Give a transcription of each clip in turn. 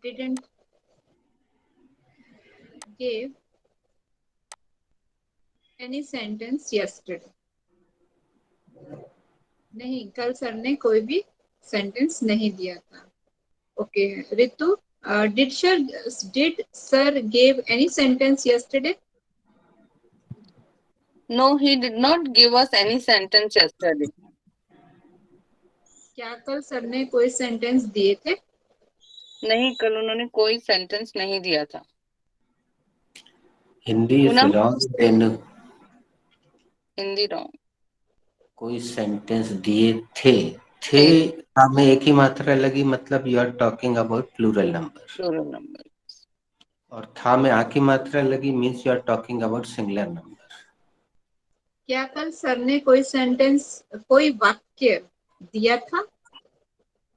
didn't give any sentence yesterday. नहीं, कल sir ने कोई भी सेंटेंस नहीं दिया था. Okay Ritu, did sir gave any sentence yesterday? No, he did not give us any sentence yesterday. क्या कल सर ने कोई सेंटेंस दिए थे? नहीं, कल उन्होंने कोई सेंटेंस नहीं दिया था. Hindi is Poonam? Wrong Renu. Hindi wrong. कोई सेंटेंस दिए थे में एक ही मात्रा लगी, मतलब you are talking about plural number. Plural number. और था में आ की मात्रा लगी means you are talking about singular number. क्या कल सर ने कोई सेंटेंस, कोई वाक्य दिया था?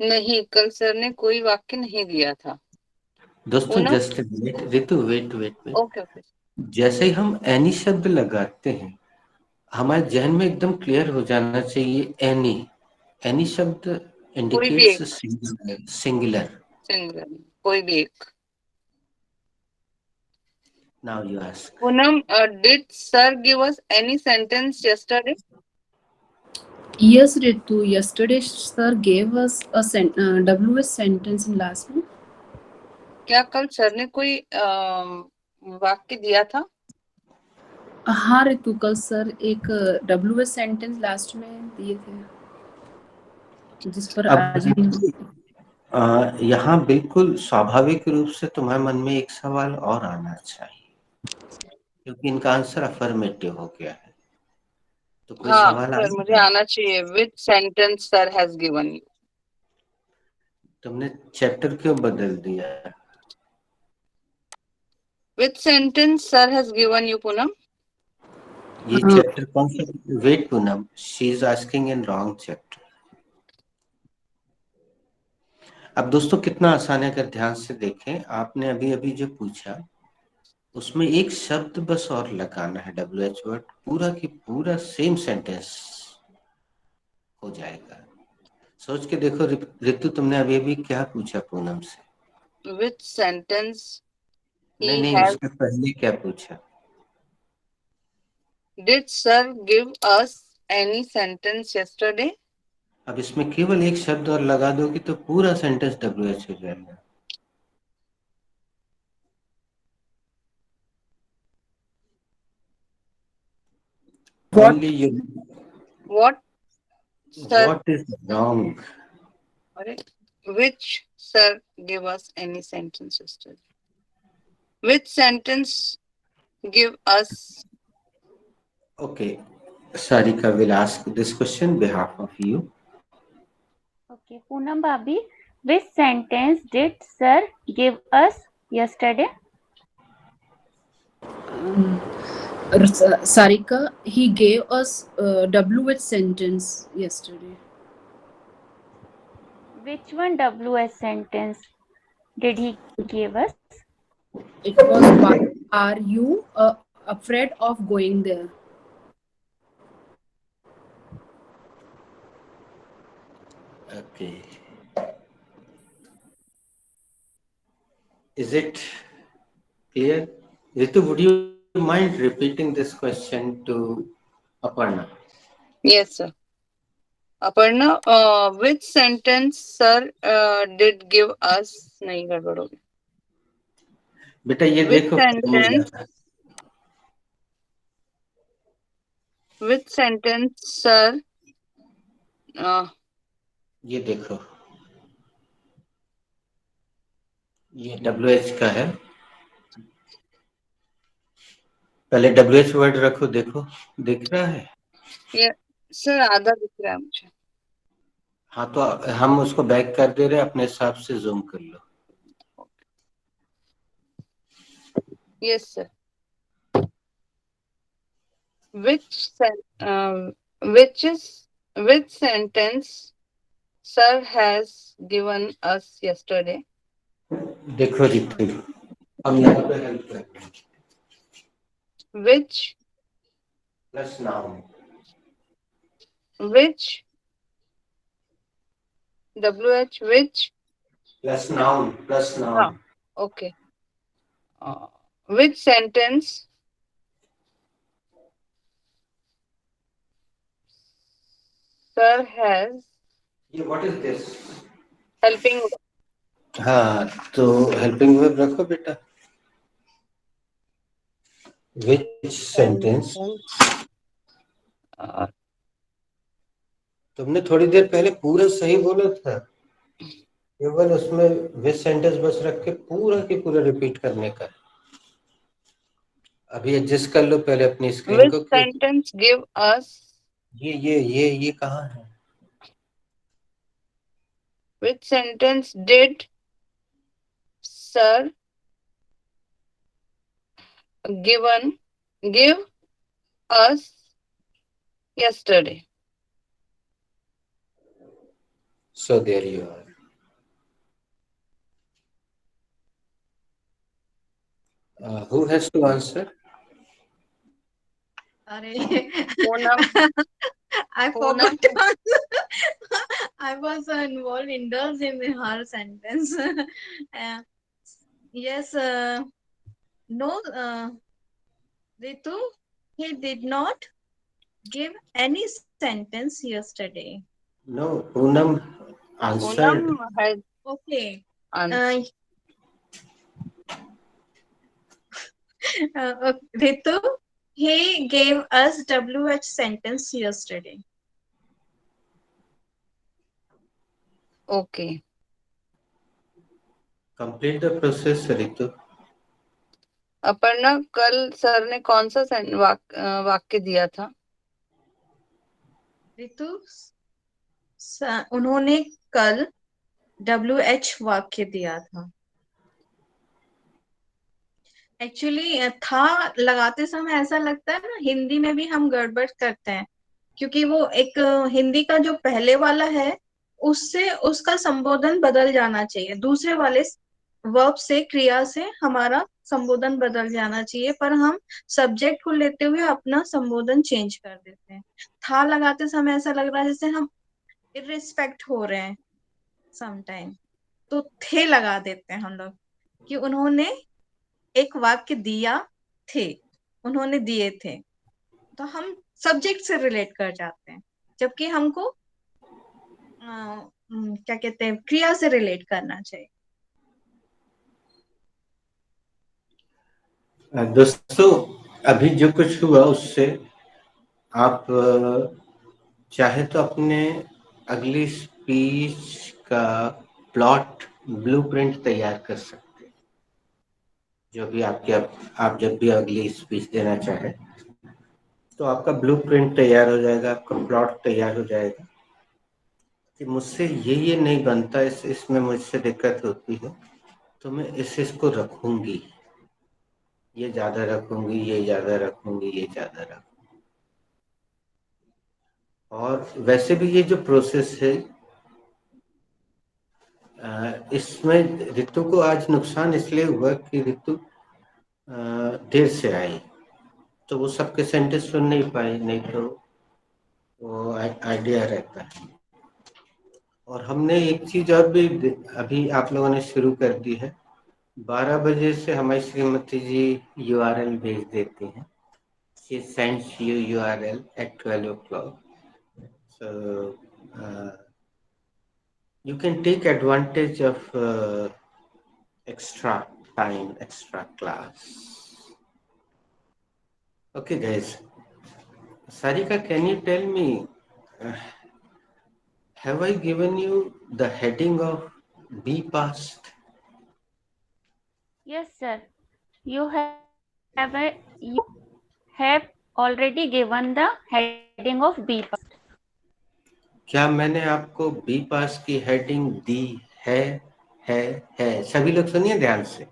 नहीं, कल सर ने कोई वाक्य नहीं दिया था. दोस्तों Poonam? Just Ritu wait wait. Okay okay. जैसे ही हम एनी शब्द लगाते हैं हमारे जहन में एकदम क्लियर हो जाना चाहिए एनी शब्द इंडिकेट्स सिंगुलर. सिंगुलर, कोई भी एक. Now you ask. Poonam, did sir give us any sentence yesterday? Yes, Ritu. Yesterday, sir gave us a WS sentence in last one. क्या कल सर ने कोई वाक्य दिया था? हाँ रितु, कल सर एक WS सेंटेंस लास्ट में दिए थे जिस पर आज यहाँ बिल्कुल स्वाभाविक रूप से तुम्हारे मन में एक सवाल और आना चाहिए क्योंकि इनका आंसर अफर्मेटिव हो गया है. तो कोई सवाल सर मुझे आना चाहिए. Which sentence sir has given you? तुमने चैप्टर क्यों बदल दिया? Which sentence sir has given you, Poonam? ये चैप्टर कौन सा? Wait Poonam, she is asking in wrong chapter. अब दोस्तों कितना आसान है, अगर ध्यान से देखें. आपने अभी अभी जो पूछा उसमें एक शब्द बस और लगाना है, WH वर्ड, पूरा की पूरा सेम सेंटेंस हो जाएगा. सोच के देखो रितु, तुमने अभी अभी क्या पूछा पूनम से? Which sentence he नहीं, has? उसके पहले क्या पूछा? Did sir give us any sentence yesterday? अब इसमें केवल एक शब्द और लगा दोगे तो पूरा सेंटेंस WH हो जाएगा. Only you. What sir? What is wrong? Which sir give us any sentence yesterday? Which sentence give us? Okay, Sarika will ask this question behalf of you. Okay, Poonam Bhabi, which sentence did sir give us yesterday? Sarika, he gave us WH sentence yesterday. Which one WS sentence did he give us? It was, why are you afraid of going there? Okay. Is it clear? Ritu, would you mind repeating this question to Aparna? Yes, sir. Aparna, which sentence sir did give us? नहीं गड़बड़ होगी. बेटा ये Which देखो. sentence? Which sentence sir? ये देखो, ये WH का है. पहले WH वर्ड रखो, देखो दिख रहा है? ये सर आधा दिख रहा है मुझे. हाँ तो हम उसको बैक कर दे रहे हैं, अपने हिसाब से जूम कर लो. Yes, sir. Which sentence sir has given us yesterday? देखो रितु, हम यहाँ पे हेल्प करते हैं. Which plus noun. WH which Plus noun, plus noun. हाँ, okay. Which sentence sir has ये what is this? helping हाँ, तो helping verb रखो बेटा. Which sentence? तुमने थोड़ी देर पहले पूरा सही बोला था, केवल उसमें विच सेंटेंस बस रख के पूरा की पूरा रिपीट करने का. अभी एडजस्ट कर लो पहले अपनी स्क्रीन which को. sentence give us ये कहाँ है? which sentence did sir give us yesterday? So there you are. Who has to answer? Poonam. I Poonam. forgot to answer. I was involved indulged in her sentence. Yes, no, Ritu, he did not give any sentence yesterday. No, Poonam answered. Poonam has Okay. answered. Ritu, he gave us WH sentence yesterday. Okay. Complete the process, Ritu. Aparna, कल sir ने कौन सा वाक्य दिया था? रितु, उन्होंने कल WH वाक्य दिया था. एक्चुअली था लगाते समय ऐसा लगता है ना, हिंदी में भी हम गड़बड़ करते हैं, क्योंकि वो एक हिंदी का जो पहले वाला है उससे उसका संबोधन बदल जाना चाहिए, दूसरे वाले वर्ब से, क्रिया से हमारा संबोधन बदल जाना चाहिए, पर हम सब्जेक्ट को लेते हुए अपना संबोधन चेंज कर देते हैं. था लगाते समय ऐसा लग रहा है जैसे हम इररिस्पेक्ट हो रहे हैं समटाइम, तो थे लगा देते हैं हम लोग कि उन्होंने एक वाक्य दिया थे, उन्होंने दिए थे, तो हम सब्जेक्ट से रिलेट कर जाते हैं, जबकि हमको क्या कहते हैं, क्रिया से रिलेट करना चाहिए. दोस्तों, अभी जो कुछ हुआ उससे आप चाहे तो अपने अगली स्पीच का प्लॉट ब्लूप्रिंट तैयार कर सकते हैं. जो भी आप जब भी अगली स्पीच देना चाहे तो आपका ब्लूप्रिंट तैयार हो जाएगा, आपका प्लॉट तैयार हो जाएगा कि मुझसे ये नहीं बनता, इसमें मुझसे दिक्कत होती है, तो मैं इसको रखूंगी, ये ज्यादा रखूंगी, ये ज्यादा रखूंगी, ये ज्यादा रखूंगी. और वैसे भी ये जो प्रोसेस है, इसमें रितु को आज नुकसान इसलिए हुआ कि रितु देर से आई, तो वो सबके सेंटेंस सुन नहीं पाई, नहीं तो वो आइडिया रहता है. और हमने एक चीज और भी अभी आप लोगों ने शुरू कर दी है. 12 बजे से हमारी श्रीमती जी URL भेज देती हैं. She sends you URL at 12 o'clock. So you can take advantage of extra time, extra class. Okay, guys. Sarika, can you tell me, have I given you the heading of be past? Yes, sir. You have already given the heading of be past. क्या मैंने आपको B पास की heading दी है? सभी लोग सुनिए ध्यान से.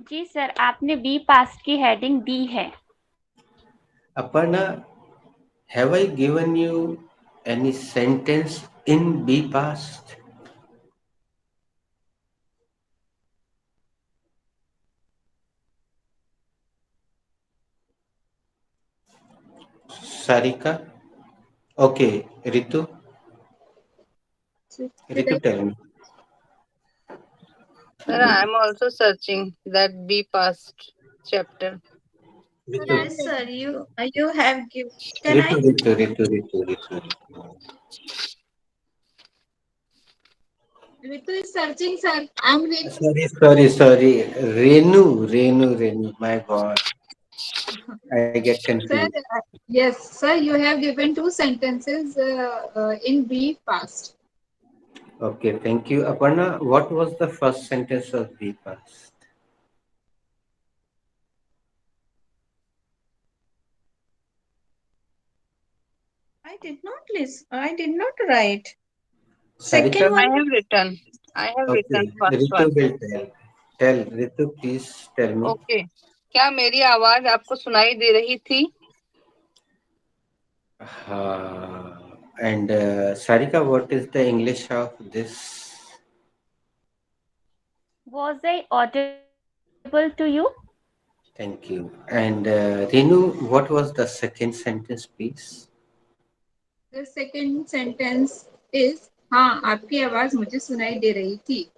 जी सर, आपने बी पास्ट की हेडिंग दी है. Aparna, have I given you any sentence in be past? Sarika? Okay, Ritu? Ritu, tell me. Sir, I am also searching that B past chapter. Ritu, Yes, sir. You have give. Can I? Ritu. Ritu is searching, sir. I'm reading. Sorry. Renu. My God, I get Sir, confused. yes, sir. You have given two sentences in be past. Okay, thank you. Aparna, what was the first sentence of the past? I did not list. I did not write. Sarika? Second one. I have Okay, written first Ritu one. will tell. Ritu, please tell me. Okay. क्या मेरी आवाज आपको सुनाई दे रही थी? And Sarika, what is the English of this? Was I audible to you? Thank you. And Renu, what was the second sentence, please? The second sentence is हाँ आपकी आवाज मुझे सुनाई दे रही थी.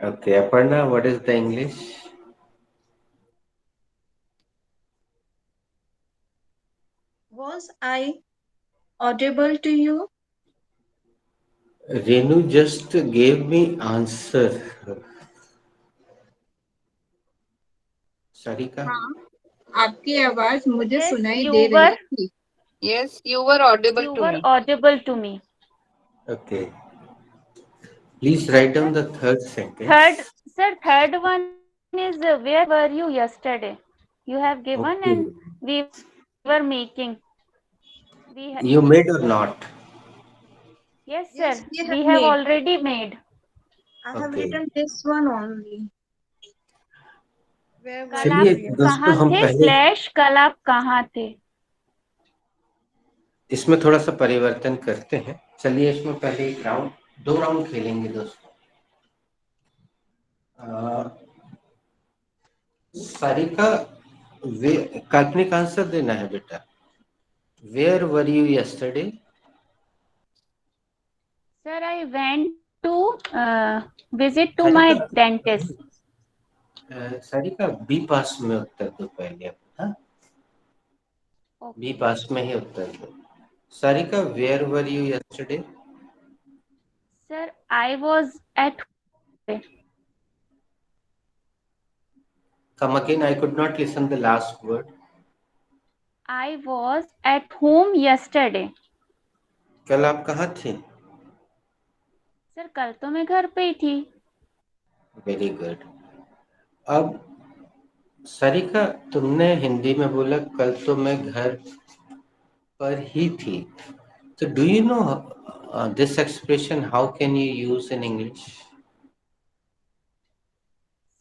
Okay, Aparna, what is the English? Was I audible to you? Renu just gave me answer. Sarika? हाँ आपकी आवाज मुझे Yes, सुनाई you दे were. रही थी. Yes, you were audible You to were me. audible to me. Okay. Please write down the third sentence. Third one is where were you yesterday? You have given and Okay. we were making. You made or not? Yes, sir. Yes, we We have have made. already made. I have Okay. written this one only. Where were कल आप चलिए you? दोस्तों कहाँ हम थे पहले slash कल आप कहाँ थे? इसमें थोड़ा सा परिवर्तन करते हैं. चलिए इसमें पहले एक राउंड, 2 राउंड खेलेंगे दोस्तों. सारिका, काल्पनिक आंसर देना है बेटा. Where were you yesterday? Sir, I went to visit to my dentist. Sarika, बी पास में उत्तर दो पहले. हाँ, बी पास में ही उत्तर दो. Sarika, where were you yesterday? Sir, I was at Come again, I could not listen the last word. I was at home yesterday. कल आप कहाँ थे? सर कल तो मैं घर पे ही थी. Very good. अब सारिका, तुमने हिंदी में बोला कल तो मैं घर पर ही थी. So do you know this expression, how can you use in English?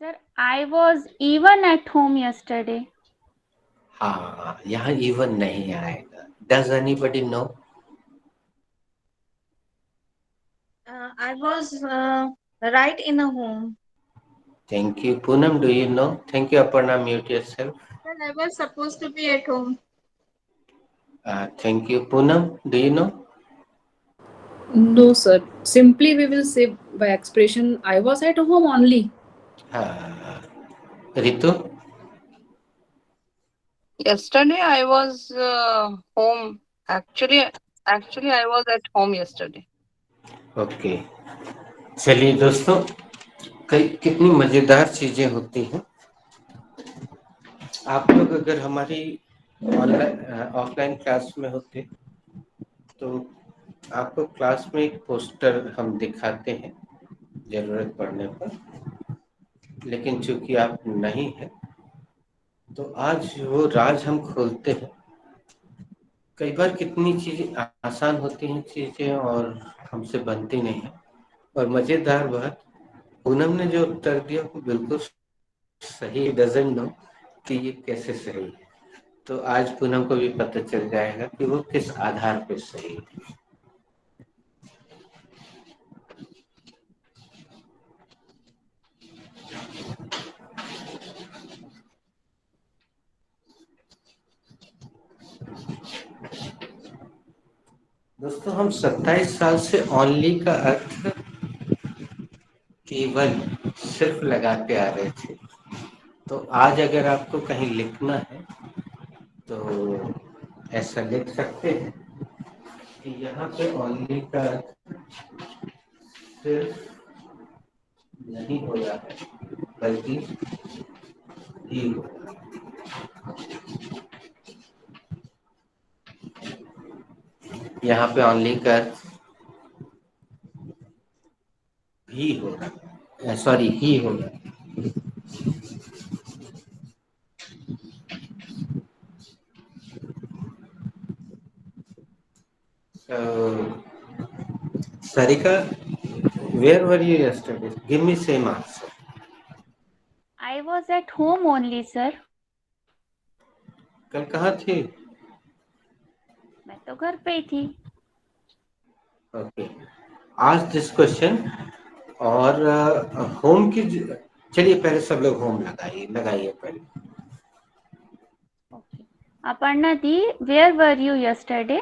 Sir, I was even at home yesterday. हाँ, यहाँ even नहीं आएगा. Does anybody know? I was right in a home. Thank you. Poonam, do you know? Thank you, Aparna. Mute yourself. Well, I was supposed to be at home. Thank you. Poonam, do you know? No, sir. Simply we will say by expression, I was at home only. Ritu? Yesterday I was home. Actually, I was at home yesterday. Okay. चलिए दोस्तों, कितनी मजेदार चीजें होती हैं. आप लोग अगर हमारी ऑफलाइन क्लास में होते तो आपको क्लास में एक पोस्टर हम दिखाते हैं जरूरत पड़ने पर, लेकिन चूंकि आप नहीं हैं तो आज वो राज हम खोलते हैं. कई बार कितनी चीजें आसान होती हैं चीजें और हमसे बनती नहीं है. और मजेदार बात, पूनम ने जो उत्तर दिया वो बिल्कुल सही. डजंट नो कि ये कैसे सही है. तो आज पूनम को भी पता चल जाएगा कि वो किस आधार पर सही है. दोस्तों, हम 27 साल से ओनली का अर्थ केवल सिर्फ लगाते आ रहे थे। तो आज अगर आपको कहीं लिखना है तो ऐसा लिख सकते हैं कि यहाँ पे ओनली का सिर्फ नहीं हो रहा है बल्कि ही हो रहा है। यहाँ पे ओनली का भी हो रहा है, सॉरी ही हो रहा है। Sarika, where were you yesterday? Give me same answer. I was at home only, sir. कल कहाँ थी? मैं तो घर पे ही थी। Okay. Ask this question और होम की चलिए पहले सब लोग होम लगाइए पहले। Okay. Aparna di, where were you yesterday?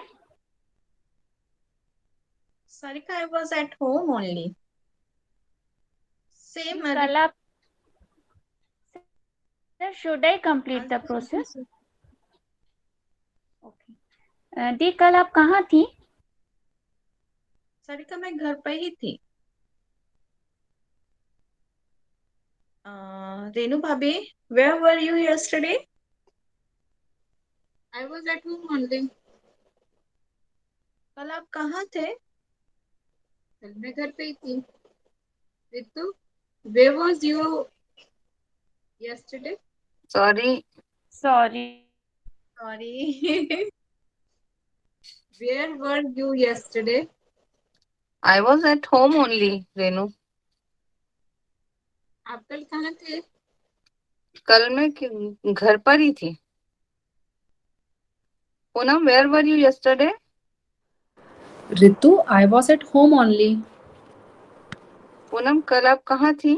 Sarika, I was at home only. Same. कल आप Sir, should I complete the process? Okay. दी कल आप कहाँ थी? सारिका मैं घर पे ही थी। रेनू भाभी, where were you yesterday? I was at home only. कल आप कहाँ थे? कल मैं घर पे ही थी। Ritu, where was you yesterday? Sorry. Sorry. Where were you yesterday? I was at home only, Renu. आप कल कहाँ थे? कल मैं घर पर ही थी। Poonam, where were you yesterday? Ritu, I was at home only. Poonam, कल आप कहाँ थी?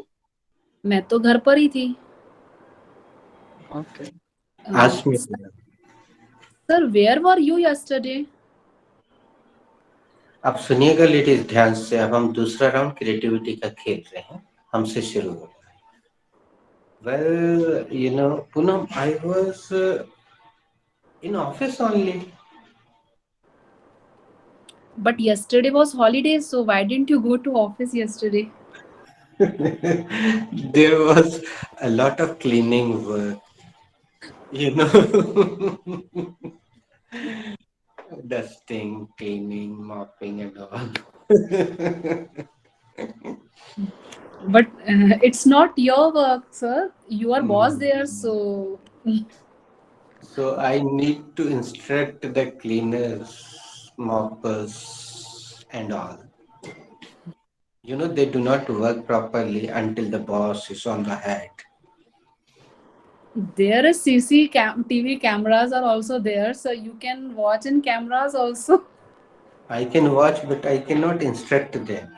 मैं तो घर पर ही थी। Okay. Ask me. Sir, where were you yesterday? अब सुनिएगा लेडीज ध्यान से, अब हम दूसरा राउंड क्रिएटिविटी का खेल रहे हैं, हमसे शुरू हो रहा है। Well, you know, Poonam, I was in office only. But yesterday was holiday, so why didn't you go to office yesterday? There was a lot of cleaning work, you know. Dusting, cleaning, mopping and all. But it's not your work, sir. You are boss there, so So I need to instruct the cleaners, moppers and all. You know, they do not work properly until the boss is on the head. there is TV cameras are also there, so you can watch in cameras also. I can watch, but I cannot instruct them.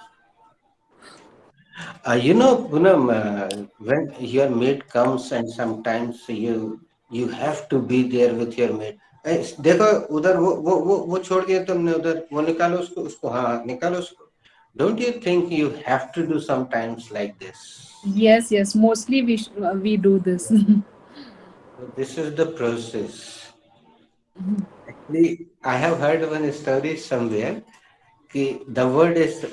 You know, Poonam, when your maid comes and sometimes you have to be there with your maid. देखो उधर वो छोड़ दिया तुमने उधर, वो निकालो उसको हाँ निकालो उसको. Don't you think you have to do sometimes like this? Yes, mostly we do this. So this is the process. Actually, I have heard one story somewhere. The word is,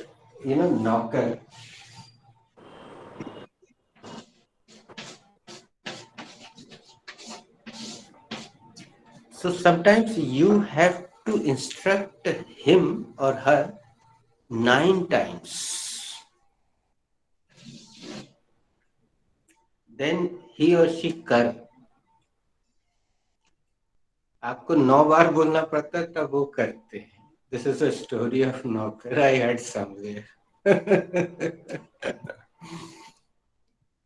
you know, knocker. So sometimes you have to instruct him or her 9 times. Then he or she कर. आपको 9 बार बोलना पड़ता तब वो करते हैं. This is a story of knocker I heard somewhere.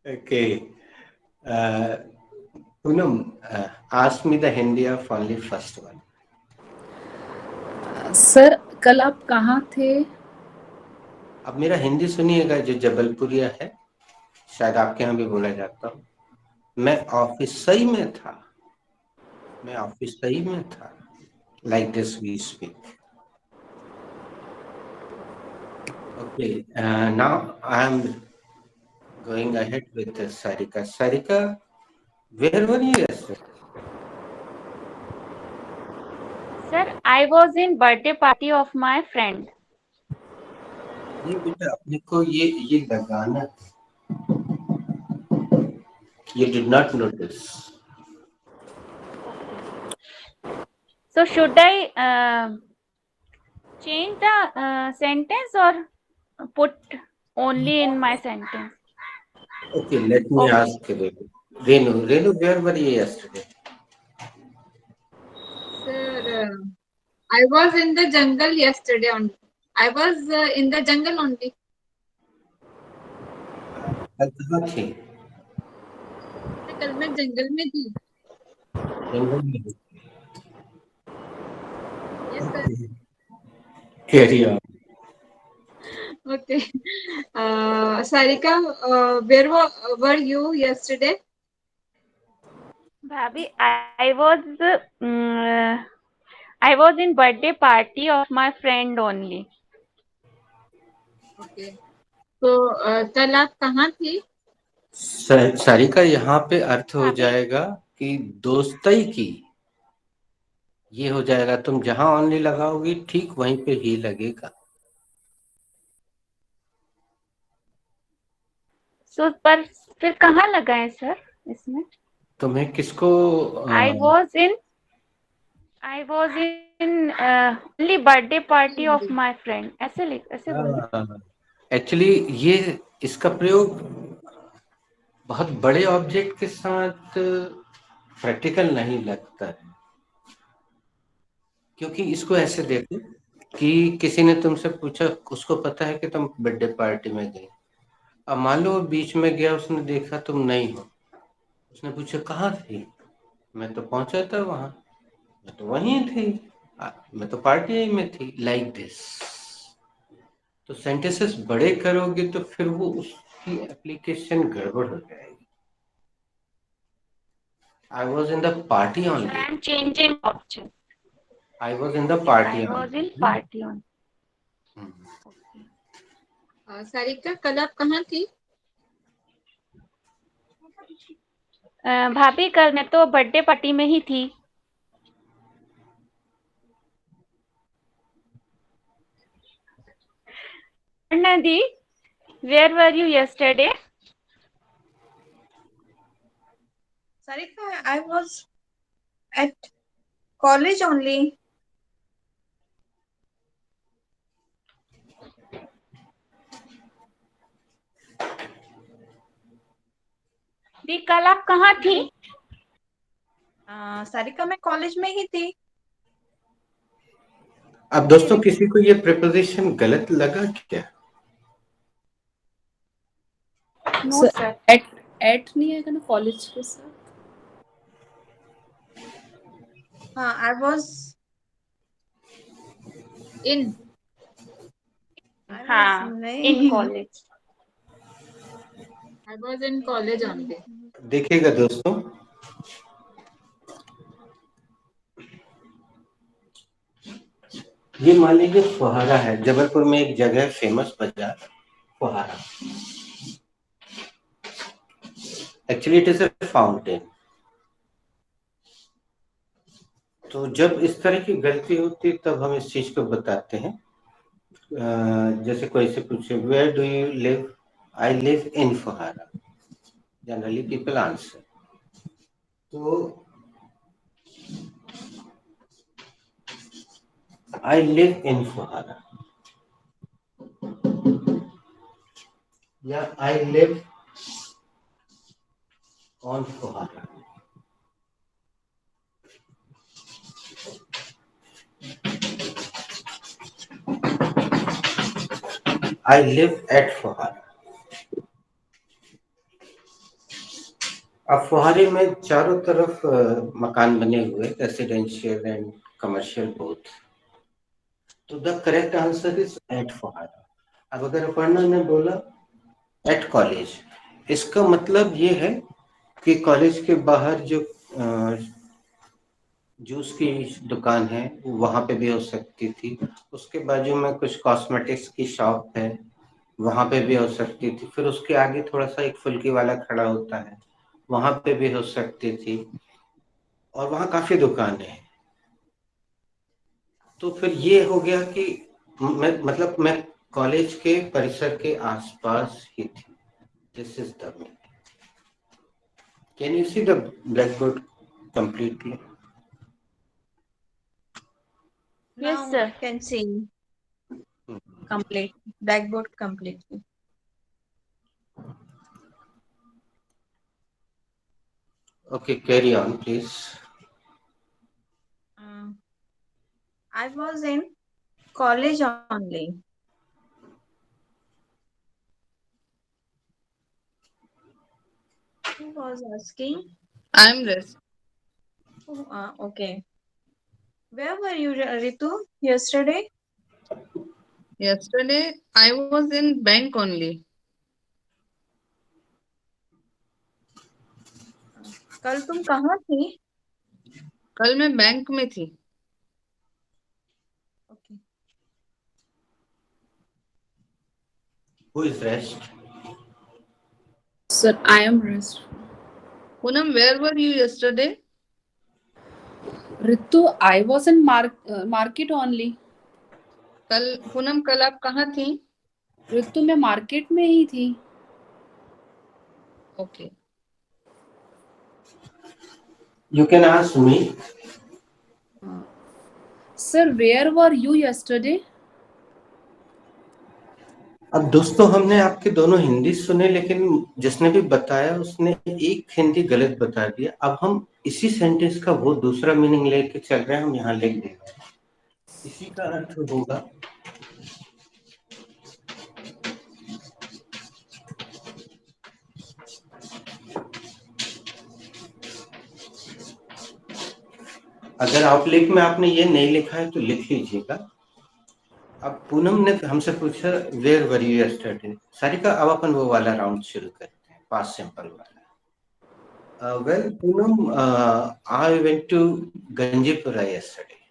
Okay. Poonam, ask me the Hindi of only first one. Sir कल आप कहाँ थे? अब मेरा हिंदी सुनिएगा जो जबलपुरिया है, शायद आपके यहाँ भी बोला जाता हूँ. मैं ऑफिस सही में था. Like this we speak. Okay, now I am Going ahead with Sarika. Sarika, where were you yesterday? Sir, I was in birthday party of my friend. ये बेटा अपने को ये लगाना है. You did not notice. So should I change the sentence or put only in my sentence? Okay, let me ask Renu. Renu, where were you yesterday? Sir, I was in the jungle yesterday only. I was in the jungle only. कल कहाँ थी? कल मैं जंगल में थी. जंगल में. Yes, sir. Carry on. Okay. Sarika, where were you yesterday? Bhabhi, I was in birthday party of my friend only. Okay. तो कल आप कहाँ थी? सारिका, यहाँ पे अर्थ हो अभी- जाएगा कि दोस्ती की. ये हो जाएगा, तुम जहां ओनली लगाओगी ठीक वहीं पे ही लगेगा. So पर फिर कहाँ लगाए सर इसमें? तुम्हें किसको I was in only birthday party of my friend. ऐसे बोले. एक्चुअली ये इसका प्रयोग बहुत बड़े ऑब्जेक्ट के साथ प्रैक्टिकल नहीं लगता है, क्योंकि इसको ऐसे देखो कि किसी ने तुमसे पूछा, उसको पता है कि तुम बर्थडे पार्टी में गई. अब मान लो बीच में गया, उसने देखा तुम नहीं हो, उसने पूछा कहाँ थी? मैं तो पहुंचा था वहां. मैं तो वहीं थी. मैं तो पार्टी में थी. Like this. तो सेंटेंसेस बड़े करोगे तो फिर वो उसकी एप्लीकेशन गड़बड़ हो जाएगी. I was in the party only. I am changing option. I was in the party I only. was in party only. Sarika, कल आप कहाँ थी? भाभी कल मैं तो बर्थडे पार्टी में ही थी. Nadi, where were you yesterday? Sarika, I was at college only. दी कल आप कहाँ थी? सारिका, मैं कॉलेज में ही थी. अब दोस्तों, किसी को ये प्रीपोजिशन गलत लगा क्या? No sir. एट नहीं आएगा ना कॉलेज के साथ? हाँ, I was in. हाँ, in college. I was in college only. देखिएगा दोस्तों, ये मान लीजिए फुहारा है. जबलपुर में एक जगह फेमस बाजार फुहारा. Actually it is a fountain. तो जब इस तरह की गलती होती तब हम इस चीज को बताते हैं. जैसे कोई से पूछे where do you live? I live in फुहारा. Generally people answer. तो I live in Fuhara. Yeah, I live on Fuhara. I live at Fuhara. अब फुहारे में चारों तरफ मकान बने हुए, रेसिडेंशियल एंड कमर्शियल बोथ. तो the correct answer is at fuhara. अब अगर अपर्णा ने बोला एट कॉलेज, इसका मतलब ये है कि कॉलेज के बाहर जो जूस की दुकान है वहां पे भी हो सकती थी. उसके बाजू में कुछ कॉस्मेटिक्स की शॉप है, वहां पे भी हो सकती थी। फिर उसके आगे थोड़ा सा एक फुल्की वाला खड़ा होता है, वहां पे भी हो सकती थी, और वहां काफी दुकानें हैं। तो फिर ये हो गया कि मैं कॉलेज के परिसर के आसपास ही थी। This is the mean. Can you see the black board completely? Yes, Now sir. I can see complete blackboard completely. Okay, carry on, please. I was in college only. Who was asking? I'm rest. Oh, okay. Where were you, Ritu, yesterday? Yesterday I was in bank only. कल तुम कहाँ थी? कल मैं bank में थी. Okay. Who is rest? Sir, I am rest. Poonam, where were you yesterday? Ritu, I was in market only. कल पूनम कल आप कहाँ थी? रितु मैं मार्केट में ही थी. Okay. You can ask me. Sir, where were you yesterday? अब दोस्तों हमने आपके दोनों हिंदी सुने, लेकिन जिसने भी बताया उसने एक हिंदी गलत बता दिया। अब हम इसी सेंटेंस का वो दूसरा मीनिंग लेके चल रहे हैं, हम यहाँ लिख दे रहे हैं। इसी का अर्थ होगा अगर आउटलुक में आपने ये नहीं लिखा है तो लिख लीजिएगा। अब पूनम ने हमसे पूछा where were you yesterday. Sarika, अब अपन वो वाला राउंड शुरू करते हैं, पास्ट सिंपल वाला। Well Poonam, I went to Ganjipura yesterday.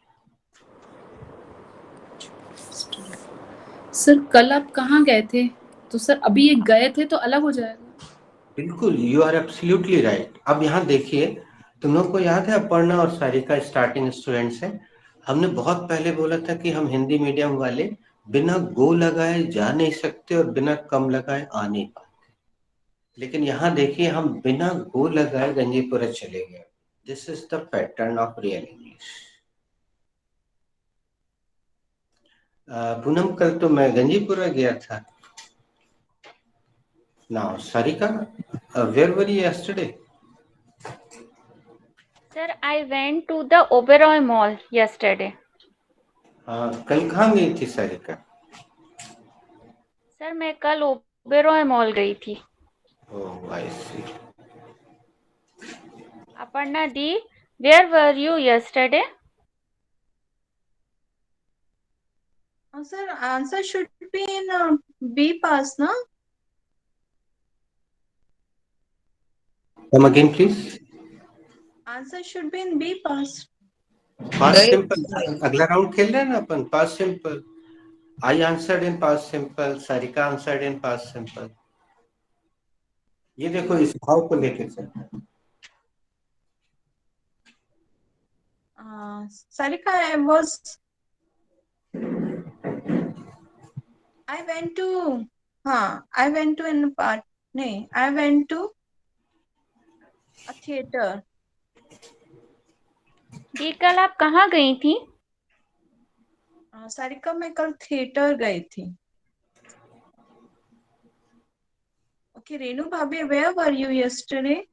Sir कल आप कहाँ गए थे? तो सर अभी ये गए थे तो अलग हो जाएगा. बिल्कुल, यू आर एब्सोल्युटली राइट। अब यहाँ देखिए, तुम लोग को याद है अपर्णा और सारिका स्टार्टिंग स्टूडेंट्स हैं। हमने बहुत पहले बोला था कि हम हिंदी मीडियम वाले बिना गो लगाए जा नहीं सकते और बिना कम लगाए आ नहीं पाते। लेकिन यहाँ देखिए, हम बिना गो लगाए गंजीपुरा चले गए। This is the pattern of real English. Poonam, कल तो मैं गंजीपुरा गया था। Now Sarika, where were you yesterday? Sir, I went to the Oberoi Mall yesterday. कल कहाँ गई थी सारिका? सर मैं कल ओबेरॉय मॉल गई थी. Oh, I see. Aparna the, where were you yesterday? Sir, answer should be in B past, no? Come again, please. Answer should be in B past. Past simple. अगला round खेल रहे हैं ना अपन, past simple. I answered in past simple. Sarika answered in past simple. ये देखो, इस भाव को लेके चलते हैं। Sarika, I went to, I went to in part, नहीं, I went to a theater. दी कल आप कहाँ गई थी? सारिका, मैं कल थिएटर गई थी. Okay, Renu Bhabhi, where were you yesterday?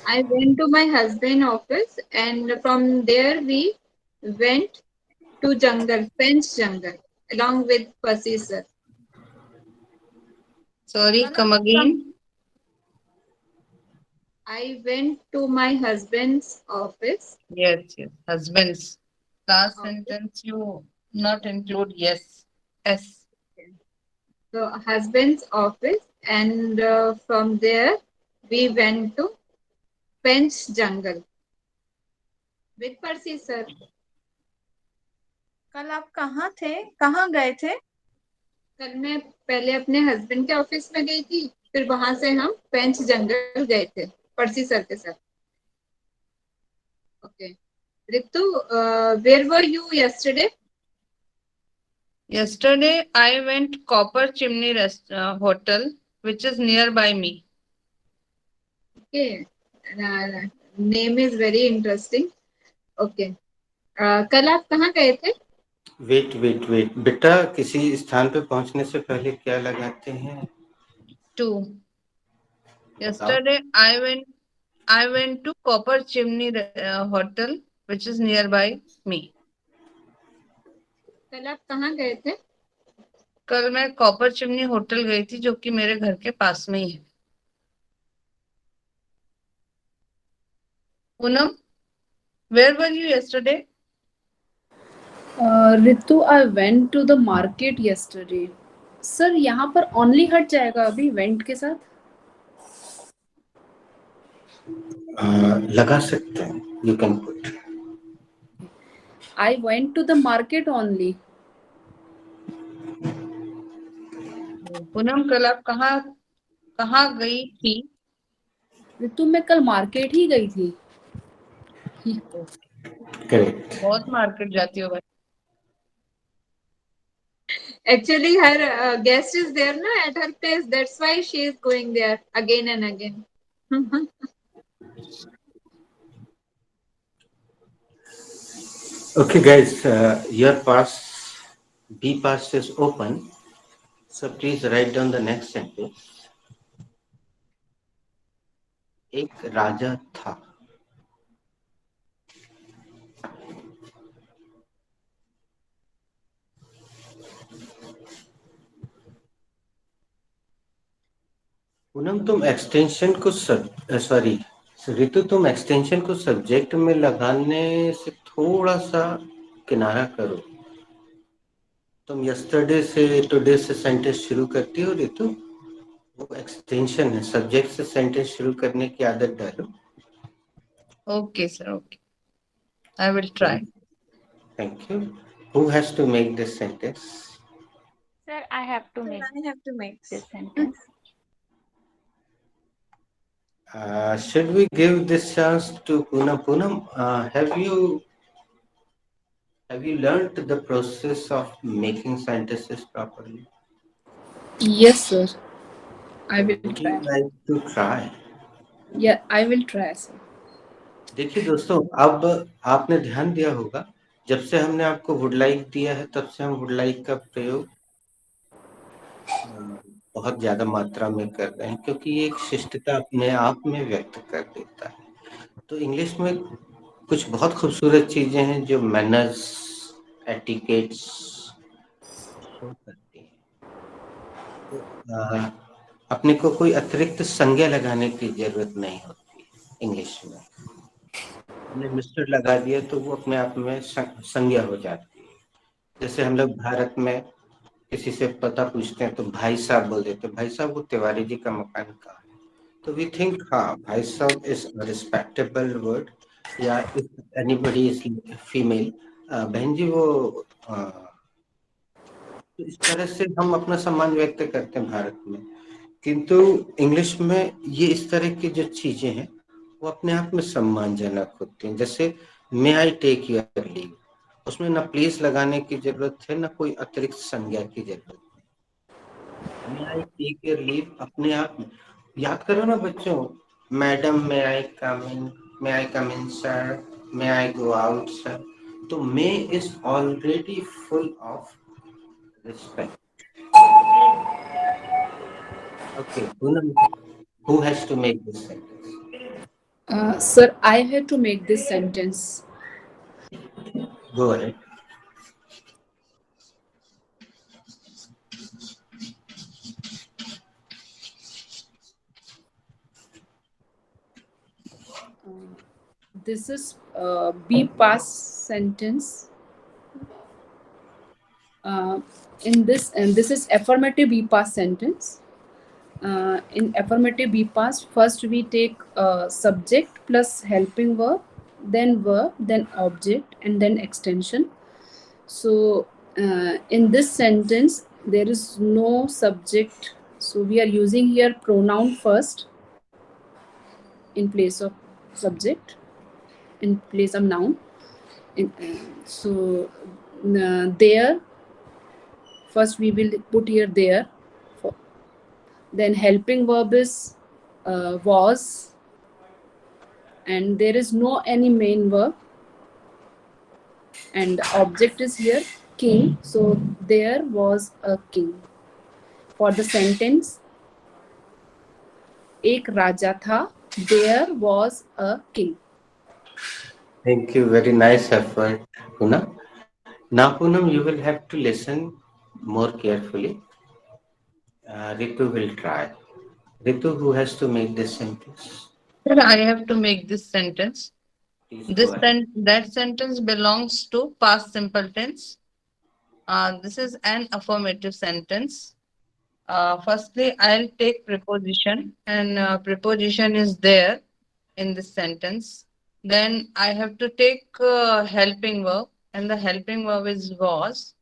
I went to my husband's office and from there we went to jungle, French jungle, along with Percy sir. Sorry, come again. I went to my husband's office. Yes, husbands. Last Okay. sentence you not include yes. S. So husband's office and from there we went to French jungle with Percy sir. कल आप कहाँ थे, कहाँ गए थे? कल मैं पहले अपने हस्बैंड के ऑफिस में गई थी, फिर वहां से हम पेंच जंगल गए थे पर्सी सर के साथ. Okay. Ritu, where were you yesterday? Yesterday I went Copper Chimney Hotel, which is nearby me. Okay. Name is very interesting. Okay. कल आप कहाँ गए थे? वेट वेट वेट बेटा, किसी स्थान पे पहुंचने से पहले क्या लगाते हैं? To. Yesterday I went to Copper Chimney Hotel, which is nearby me. कल आप कहाँ गए थे? कल मैं कॉपर चिमनी होटल गई थी, जो कि मेरे घर के पास में ही है. Poonam, where were you yesterday? Ritu, I went to the market yesterday. Sir यहाँ पर ओनली हट जाएगा अभी वेंट के साथ? लगा सकते हैं, you can put. I went to the market only. Poonam, कल आप कहाँ गई थी? रितु, मैं कल मार्केट ही गई थी. करेक्ट. बहुत मार्केट जाती हो भाई. Actually, her guest is there na at her place. That's why she is going there again and again. Okay, guys, your pass, B pass is open. So please write down the next sentence. एक राजा था. पूनम, तुम extension को sorry Ritu, तुम extension को subject में लगाने से थोड़ा सा किनारा करो. तुम यस्टरडे से टुडे से सेंटेंस शुरू करती हो रितु, वो एक्सटेंशन है. सब्जेक्ट से सेंटेंस शुरू करने की आदत डालो. Okay, sir. Okay, I will try. Thank you. Who has to make this sentence? Sir, I have to make I have to make this sentence. Should we give this chance to Poonam? Poonam, have you learned the process of making sentences properly? Yes, sir. I will Would try. you like to try? Yeah, I will try, sir. देखिए दोस्तों, अब आपने ध्यान दिया होगा, जब से हमने आपको वुड लाइक दिया है तब से हम वुड लाइक का प्रयोग बहुत ज्यादा मात्रा में कर रहे हैं, क्योंकि ये एक शिष्टता अपने आप में व्यक्त कर देता है. तो इंग्लिश में कुछ बहुत खूबसूरत चीजें हैं जो मैनर्स, एटिकेट्स शो करती हैं. तो अपने को कोई अतिरिक्त संज्ञा लगाने की जरूरत नहीं होती इंग्लिश में. हमने मिस्टर लगा दिया तो वो अपने आप में संज्ञा हो जाती है. जैसे हम लोग भारत में किसी से पता पूछते हैं तो भाई साहब बोल देते हैं, भाई साहब वो तिवारी जी का मकान कहाँ है. तो वी थिंक हाँ, भाई साहब इज रिस्पेक्टेबल वर्ड. या इफ एनीबडी इज फीमेल, बहन जी वो तो इस तरह से हम अपना सम्मान व्यक्त करते हैं भारत में. किंतु इंग्लिश में ये इस तरह की जो चीजें हैं वो अपने आप में सम्मानजनक होती हैं. जैसे मे आई टेक योर लीव, उसमें ना प्लीज लगाने की जरूरत है, ना कोई अतिरिक्त संज्ञा की जरूरत है. May I take your leave अपने आप में. याद करो ना बच्चों, madam may I come in sir, may I go out sir. तो may is already full of respect. Okay, Poonam, who has to make this sentence? Sir, I had to make this sentence. Go ahead. This is be past sentence. This is affirmative be past sentence. In affirmative be past, first we take subject plus helping verb, then object, and then extension. So in this sentence, there is no subject, so we are using here pronoun first in place of subject, in place of noun. There, first we will put here there. Then helping verb is was, and there is no any main verb, and object is here king, so there was a king. For the sentence, एक राजा था, there was a king. Thank you. Very nice effort, Poonam. Now, Poonam, you will have to listen more carefully. Ritu will try. Ritu, who has to make this sentence? Sir, I have to make this sentence. Please go ahead. That sentence belongs to past simple tense. This is an affirmative sentence. Firstly, I'll take preposition, and preposition is there in this sentence. Then I have to take helping verb, and the helping verb is was.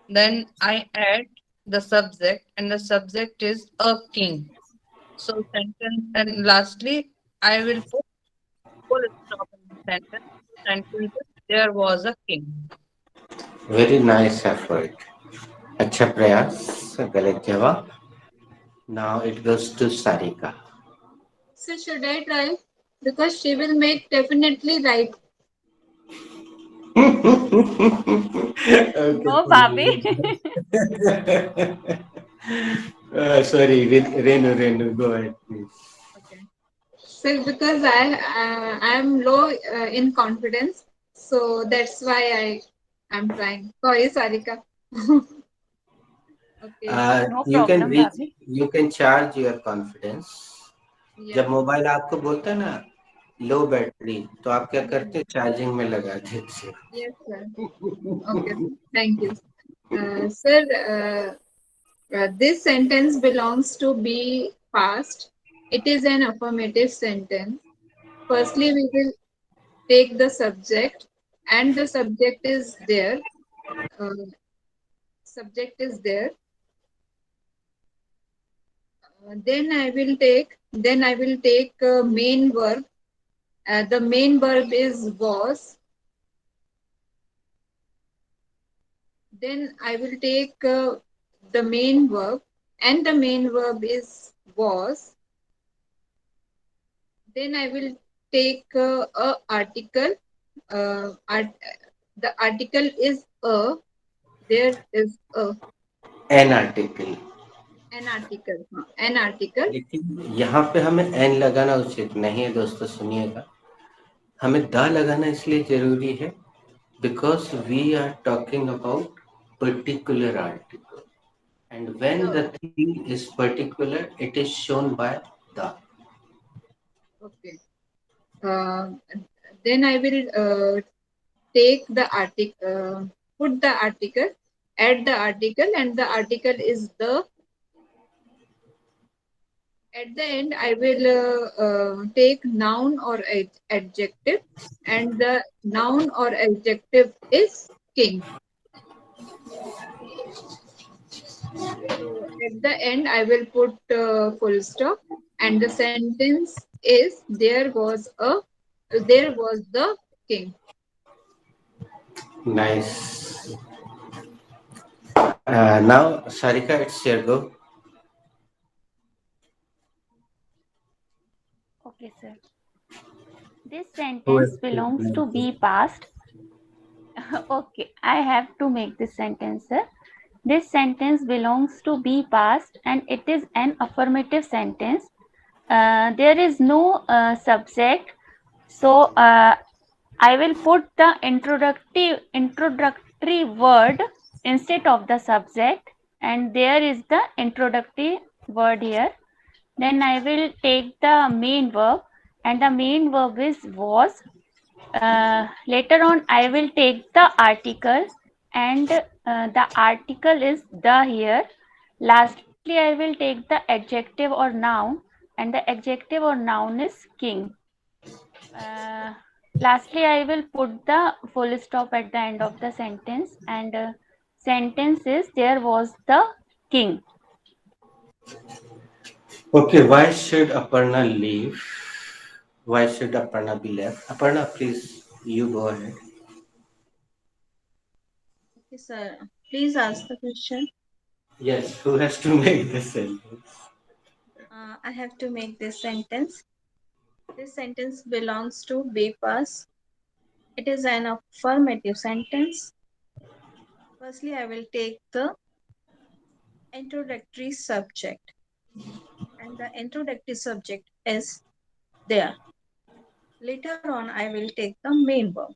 Then I add the subject, and the subject is a king. So sentence, and lastly, I will put full stop in the sentence. Sentence is, there was a king. Very nice effort. अच्छा प्रयास, गलत जवाब. Now it goes to Sarika. So should I try? Because she will make definitely right. No, Bhabhi. Sorry, Renu, go ahead, please. Okay. So because I am low in confidence, so that's why I'm trying. Sorry, Sarika. Okay. No You can problem, reach, Bhabhi. you can charge your confidence. Yeah. जब mobile आपको बोलता है ना लो battery, तो आप क्या करते हैं? चार्जिंग में लगा देते. Yes, sir. Okay. Thank you. Sir, this sentence belongs to be past. It is an affirmative sentence. Firstly, we will take the subject, and the subject is there. Subject is there. Then I will take main verb. The main verb is was. Then I will take the main verb, and the main verb is was. Then I will take a article. The article is a. There is a. An article. An article. An article. लेकिन यहाँ पे हमें N लगाना उचित नहीं है दोस्तों. सुनिएगा, हमें द लगाना इसलिए जरूरी है because we are talking about particular article, and when the thing is particular, it is shown by the. Okay. Then I will take the article, put the article, add the article, and the article is the. At the end, I will take noun or adjective, and the noun or adjective is king. So at the end, I will put full stop, and the sentence is there was the king. Nice. Now, Sarika, it's your go. Okay, sir. This sentence belongs to be past. Okay, I have to make this sentence, sir. This sentence belongs to be past, and it is an affirmative sentence. There is no subject, so I will put the introductory word instead of the subject, and there is the introductory word here. Then I will take the main verb, and the main verb is was. Later on, I will take the article, and the article is the here. Lastly, I will take the adjective or noun, and the adjective or noun is king. Lastly, I will put the full stop at the end of the sentence, and sentence is there was the king. Okay, why should Aparna leave? Why should Aparna be left? Aparna, please, you go ahead. Okay, sir. Please ask the question. Yes, who has to make this sentence? I have to make this sentence. This sentence belongs to be past. It is an affirmative sentence. Firstly, I will take the introductory subject, and the introductory subject is there. Later on, I will take the main verb,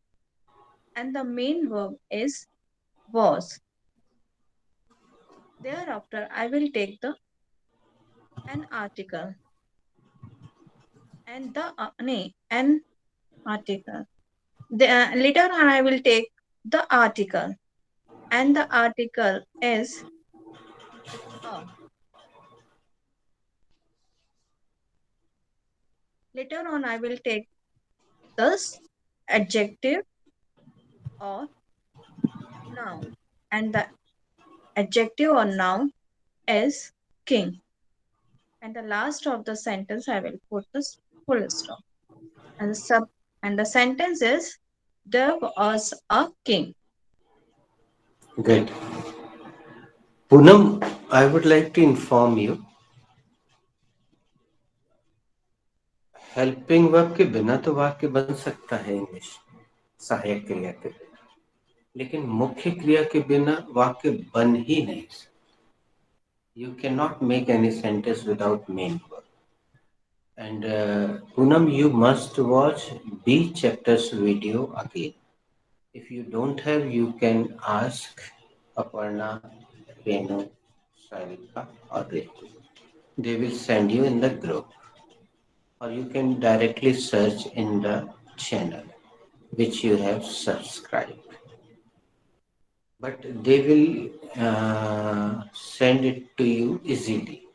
and the main verb is was. Thereafter, I will take the an article, and the an article. Later on, I will take the article, and the article is a. Later on, I will take this adjective or noun, and the adjective or noun is king. And the last of the sentence, I will put this full stop. And the sentence is there was a king. Good. Poonam, I would like to inform you, helping verb के बिना तो वाक्य बन सकता है English सहायक क्रिया के बिना, लेकिन मुख्य क्रिया के बिना वाक्य बन ही नहीं सकता. You cannot make any sentence without main verb. And Poonam, you must watch B chapter's video again. If you don't have, you can ask Aparna, Renu, Sarika, or Ritu. They will send you in the group. Or you can directly search in the channel which you have subscribed. But they will send it to you easily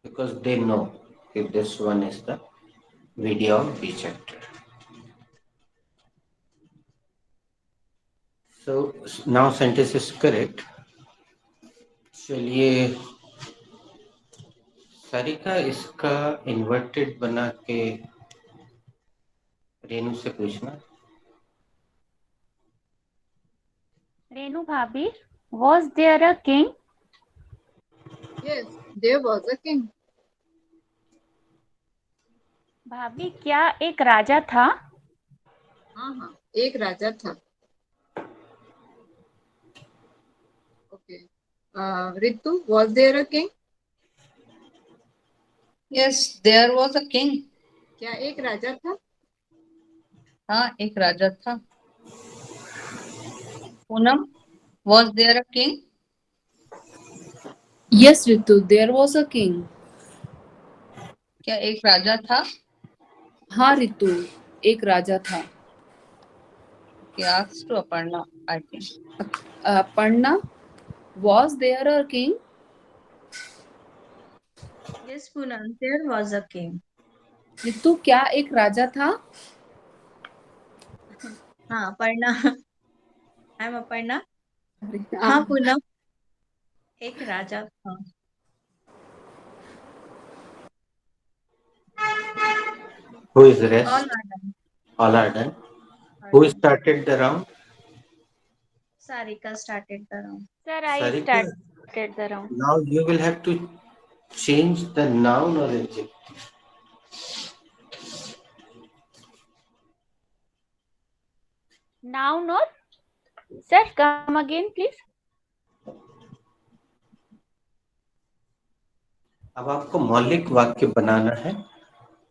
because they know if this one is the video of B chapter. So now sentence is correct. चलिए सारिका इसका inverted बना के रेनू से पूछना. Renu Bhabhi, was there a king? Yes, there was a king. भाभी क्या एक राजा था? हाँ, एक राजा था. Okay. Ritu, was there a king? Yes, there was a king. क्या एक राजा था? हाँ, एक राजा था. Poonam, was there a king? Yes, Ritu, there was a king. क्या एक राजा था? हाँ रितु, एक राजा था. He asked to Aparna, I think. Aparna, was there a king? Yes, Poonam, there was a king. Ritu, क्या एक राजा था? हाँ, Aparna. I am Aparna. हाँ, Poonam. एक राजा था. Who is the rest? All are done. All are done. Who started the round? Sarika started the round. Sir, I Sarika, started the round. now you will have to change the noun or adjective. Noun or? Sir, come again, please. अब आपको मौलिक वाक्य बनाना है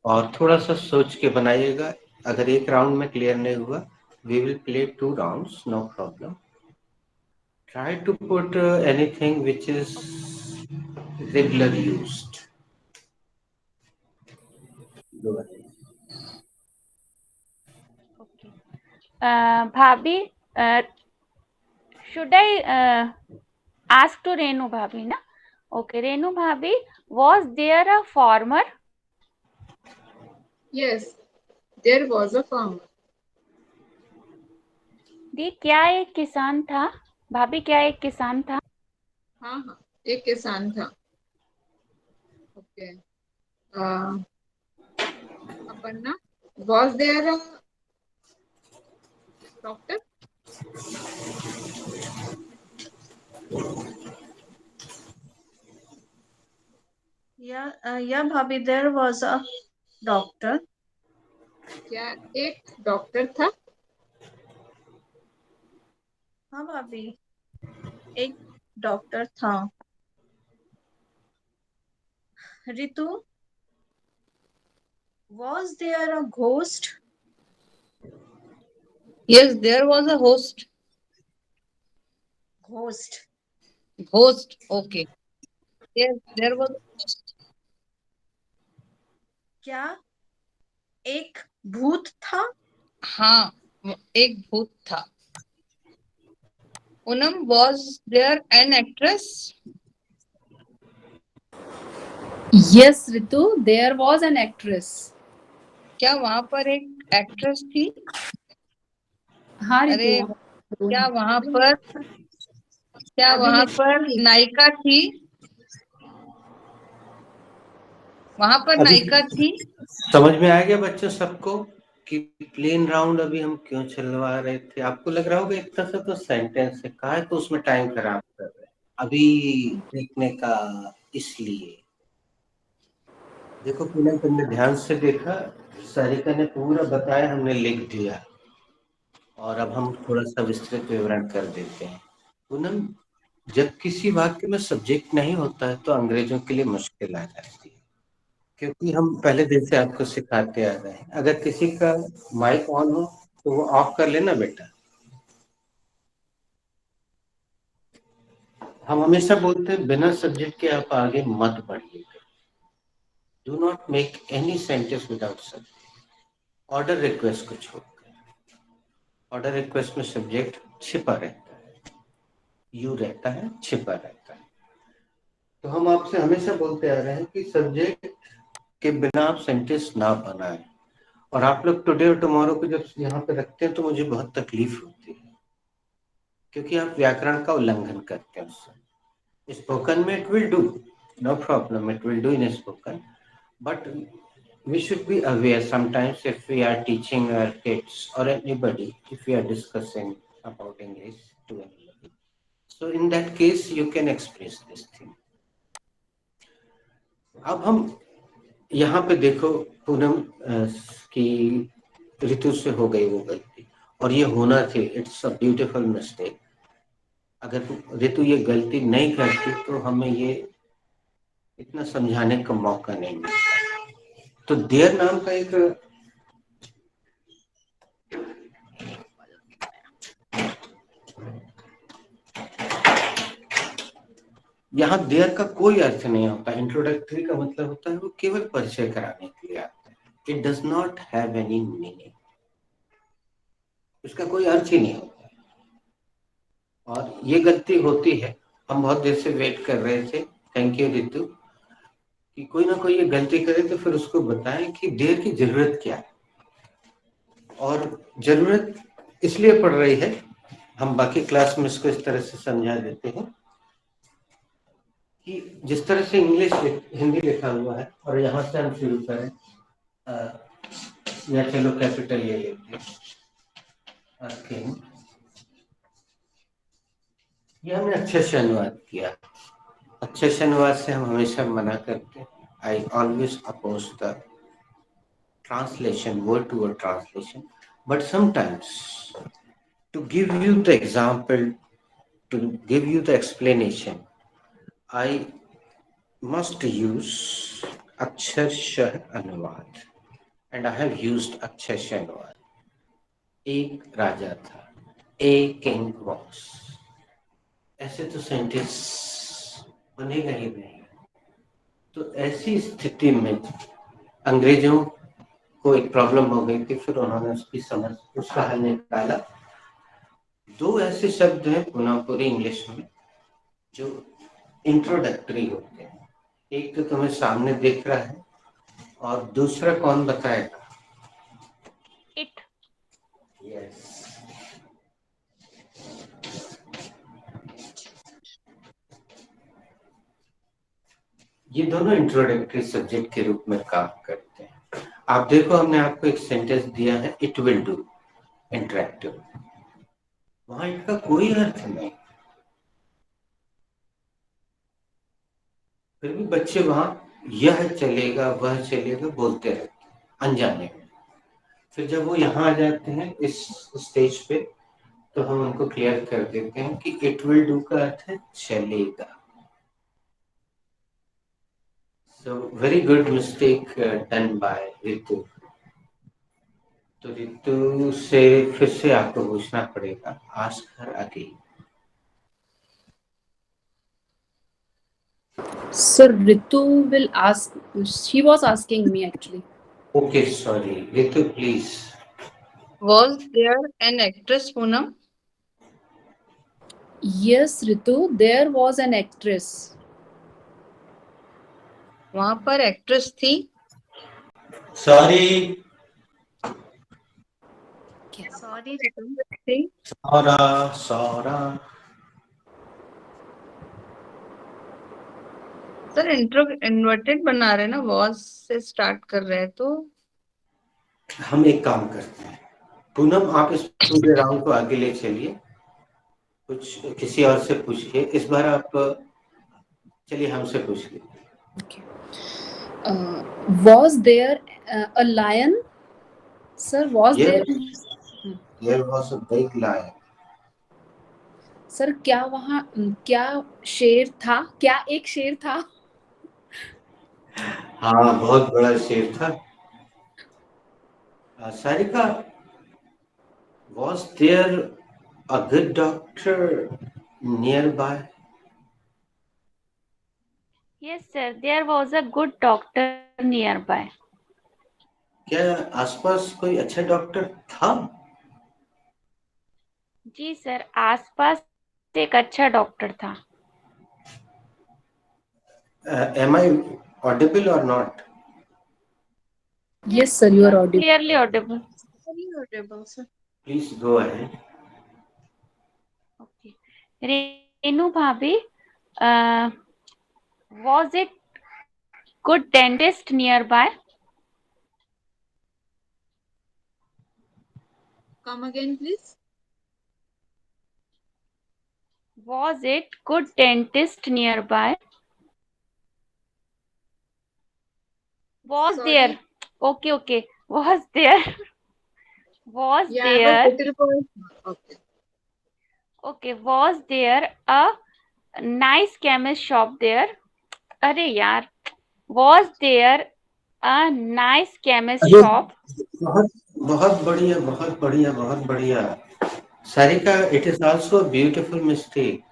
और थोड़ा सा सोच के बनाइएगा. अगर एक राउंड में क्लियर नहीं हुआ, we will play 2 rounds, no problem. Try to put anything which is regularly used. Go ahead. Okay. Bhabhi, should I ask to Renu Bhabhi, na? Okay, Renu Bhabhi, was there a farmer? Yes, there was a farmer. दी क्या एक किसान था? भाभी क्या एक किसान था? हाँ हाँ, एक किसान था। Okay. Aparna, was there a doctor? या भाभी, देयर वाज अ डॉक्टर। क्या एक डॉक्टर था? हाँ भाभी, एक डॉक्टर था। Ritu, was there a ghost? Yes, there was a host. Ghost. Host. Okay. Yes, there was a host. क्या एक भूत था? हाँ, एक भूत था। Poonam, was there an actress? Yes, Ritu, there was an actress. क्या वहां पर एक एक्ट्रेस थी? हाँ अरे, रितु, क्या वहां पर नायिका थी? वहां पर अभी नायिका थी? समझ में आ गया बच्चों सबको कि प्लेन राउंड अभी हम क्यों चलवा रहे थे? आपको लग रहा होगा इतना सा तो सेंटेंस है, काहे तो उसमें टाइम खराब कर रहे हैं अभी देखने का। इसलिए देखो पूनम, तुमने ध्यान से देखा, सारिका ने पूरा बताया, हमने लिख दिया, और अब हम थोड़ा सा विस्तृत विवरण कर देते हैं। पूनम, जब किसी वाक्य में सब्जेक्ट नहीं होता है तो अंग्रेजों के लिए मुश्किल आ जाती है, क्योंकि हम पहले दिन से आपको सिखाते आ रहे हैं। अगर किसी का माइक ऑन हो तो वो ऑफ कर लेना बेटा। हम हमेशा बोलते हैं बिना सब्जेक्ट के आप आगे मत बढ़िए। Do not make any sentence without subject. Order request को छोड़कर, ऑर्डर रिक्वेस्ट में सब्जेक्ट छिपा रहता है, यू रहता है, छिपा रहता है। तो हम आपसे हमेशा बोलते आ रहे हैं कि सब्जेक्ट के बिना आप सेंटेंस ना बनाएं। और आप लोग टुडे और टुमारो को जब यहाँ पे रखते हैं तो मुझे बहुत तकलीफ होती है, क्योंकि आप व्याकरण का उल्लंघन करते हैं उससे। स्पोकन में it will do, no problem, it will do in spoken, but we should be aware sometimes if we are teaching our kids or anybody, if we are discussing about English to anybody, so in that case you can express this thing. अब हम यहाँ पे देखो पूनम की ऋतु से हो गई वो गलती, और ये होना थी, इट्स अ ब्यूटीफुल मिस्टेक। अगर ऋतु ये गलती नहीं करती तो हमें ये इतना समझाने का मौका नहीं मिलता। तो देयर नाम का एक यहाँ देयर का कोई अर्थ नहीं होता। इंट्रोडक्टरी का मतलब होता है वो केवल परिचय कराने के लिए आता है। It does not have any meaning, उसका कोई अर्थ ही नहीं होता है। और ये गलती होती है, हम बहुत देर से वेट कर रहे थे, थैंक यू रितु, कि कोई ना कोई ये गलती करे तो फिर उसको बताएं कि देयर की जरूरत क्या है। और जरूरत इसलिए पड़ रही है, हम बाकी क्लास में इसको इस तरह से समझा देते हैं कि जिस तरह से इंग्लिश हिंदी लिखा हुआ है, और यहाँ से हम शुरू करें, या चलो कैपिटल ये लेते हैं, ये हमने अच्छे से अनुवाद किया। अच्छे से अनुवाद से हम हमेशा मना करते हैं। I always oppose the translation, word to word translation, but sometimes to give you the example, to give you the explanation, I must use Aksharshah Anuvad, and I have used Aksharshah Anuvad. एक राजा था, a king was, ऐसे तो sentence बनेगा ही नहीं। तो ऐसी स्थिति में अंग्रेजों को एक प्रॉब्लम हो गई थी, फिर उन्होंने उसकी समझ, उसका हल निकाला। दो ऐसे शब्द हैं पूरी इंग्लिश में जो इंट्रोडक्टरी होते हैं। एक तो तुम्हें सामने दिख रहा है, और दूसरा कौन बताएगा? इट। यस, ये दोनों इंट्रोडक्टरी सब्जेक्ट के रूप में काम करते हैं। आप देखो, हमने आपको एक सेंटेंस दिया है, इट विल डू, इंटरेक्टिव, वहां इट का कोई अर्थ नहीं, फिर भी बच्चे वहां यह चलेगा वह चलेगा बोलते रहते अनजाने में। फिर जब वो यहाँ आ जाते हैं इस स्टेज पे, तो हम उनको क्लियर कर देते हैं कि इट विल डू का अर्थ है चलेगा। So very good mistake done by Ritu. तो रितु से फिर से आपको पूछना पड़ेगा, ask her again. Sir, Ritu will ask. She was asking me actually. Okay sorry Ritu please. Was there an actress, Poonam? Yes, Ritu, there was an actress. वहां पर actress थी? सॉरी सॉरी थी। सौरा सौरा। सर इन्वर्टेड बना रहे ना, was से start कर रहे हैं तो हम एक काम करते हैं, पूनम आप इस पूरे राउंड को आगे ले चलिए, कुछ किसी और से पूछिए। इस बार आप चलिए हमसे पूछिए। Okay. Was there a lion? Sir, was Yes. there? There was a big lion. Sir क्या वहाँ क्या शेर था? क्या एक शेर था? हाँ बहुत बड़ा शेर था। Sarika, was there a good doctor nearby? Yes, sir. There was a good doctor nearby. क्या आसपास कोई अच्छा डॉक्टर था? जी सर, आसपास एक अच्छा डॉक्टर था। Am I audible or not? Yes, sir, you are audible. Clearly audible. Please go ahead. Okay. Renu Bhabhi, was it good dentist nearby? Come again, please. Was it good dentist nearby? Was Sorry. there? Okay. Was there? Was Yeah, I have there? a little voice. Okay. Okay. Was there a nice chemist shop there? अरे यार, was there a nice chemist shop? बहुत बहुत बढ़िया बहुत बढ़िया बहुत बढ़िया। Sarika, it is also beautiful mistake.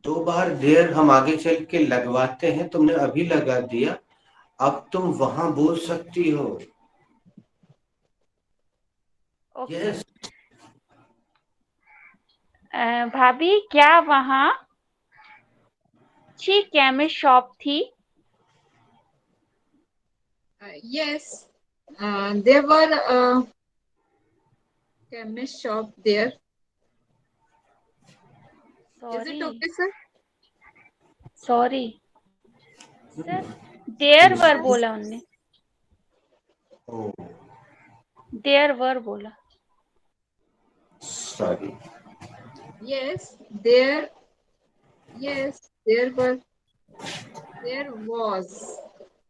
2 बार देयर हम आगे चल के लगवाते हैं, तुमने अभी लगा दिया, अब तुम वहां बोल सकती हो। Okay. यस। भाभी, क्या वहाँ अच्छी केमिस्ट शॉप थी? Yes, there were a chemist shop there. Is it okay, sir? Sorry sir, there were बोला उनने, देयर वर बोला। Sorry. Yes, there. Yes, there were. There was.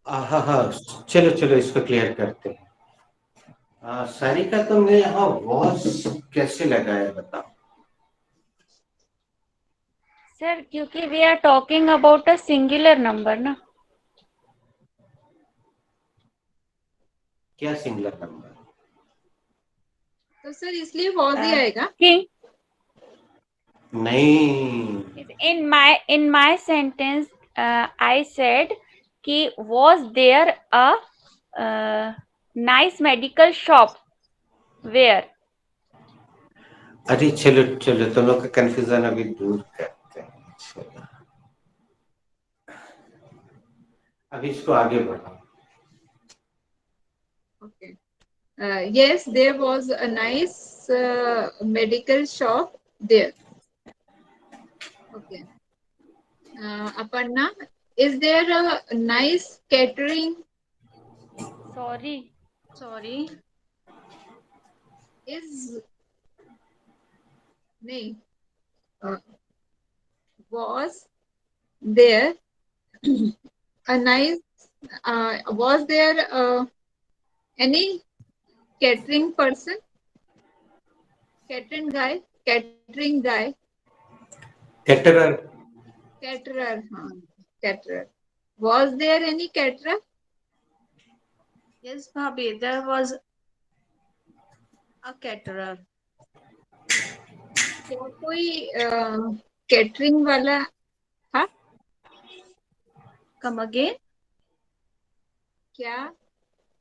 हाँ, चलो चलो इसको क्लियर करते हैं। सारिका, तुमने यहाँ वॉज कैसे लगाया बताओ? सर, क्योंकि we are talking about a singular number ना। क्या सिंगुलर नंबर? तो सर इसलिए was ही आएगा। नहीं, in my sentence I said कि was there a nice medical shop where? अरे चलो चलो, तुम लोग का कंफ्यूजन अभी दूर करते हैं। चलो अभी इसको आगे बढ़ाओ। Okay. Yes, there was a nice medical shop there. Okay. Aparna, is there a nice catering? Sorry. Sorry. Is nahi, was there a nice was there any catering person, catering guy, Caterer. caterer, caterer. Was there any caterer? Yes, Bhabhi, there was a caterer. क्या कोई catering वाला था? Come again? क्या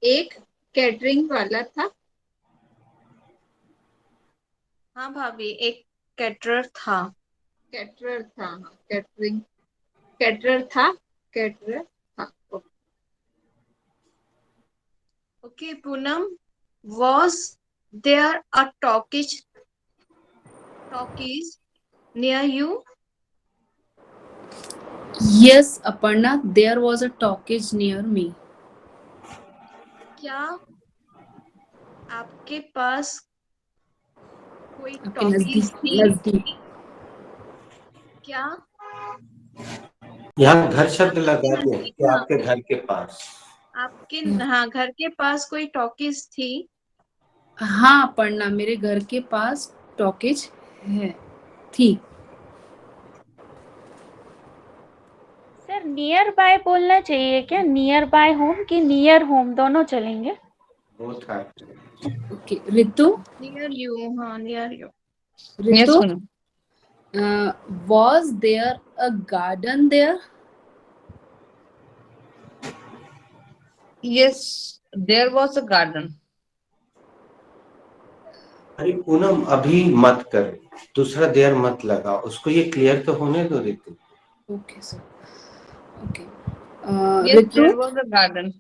एक catering वाला था? हाँ भाभी, एक कैटरर था. कैटरर था, कैटरिंग कैटरर था, कैटरर था. Okay, Poonam, was there a talkies near you? Yes, Aparna, there was a talkies near me. क्या आपके पास कोई आपके टॉकीज थी? नजदीक क्या यहाँ घर शब्द लगा आपके दो नजदीक, कि हाँ, आपके घर के पास. आपके हाँ घर के पास कोई टॉकीज थी? हाँ अपर्णा, मेरे घर के पास टॉकीज है, थी. सर नियर बाय बोलना चाहिए क्या? नियर बाय होम कि नियर होम, दोनों चलेंगे? बहुत है. Okay, Ritu. नियर यू, हाँ near you. Yes, Ritu, Poonam. was there a garden there? Yes, there was a garden. अरे पूनम, अभी मत कर, दूसरा देर मत लगा, उसको ये क्लियर तो होने दो Ritu. Okay sir, okay. Yes, Ritu. there was a garden.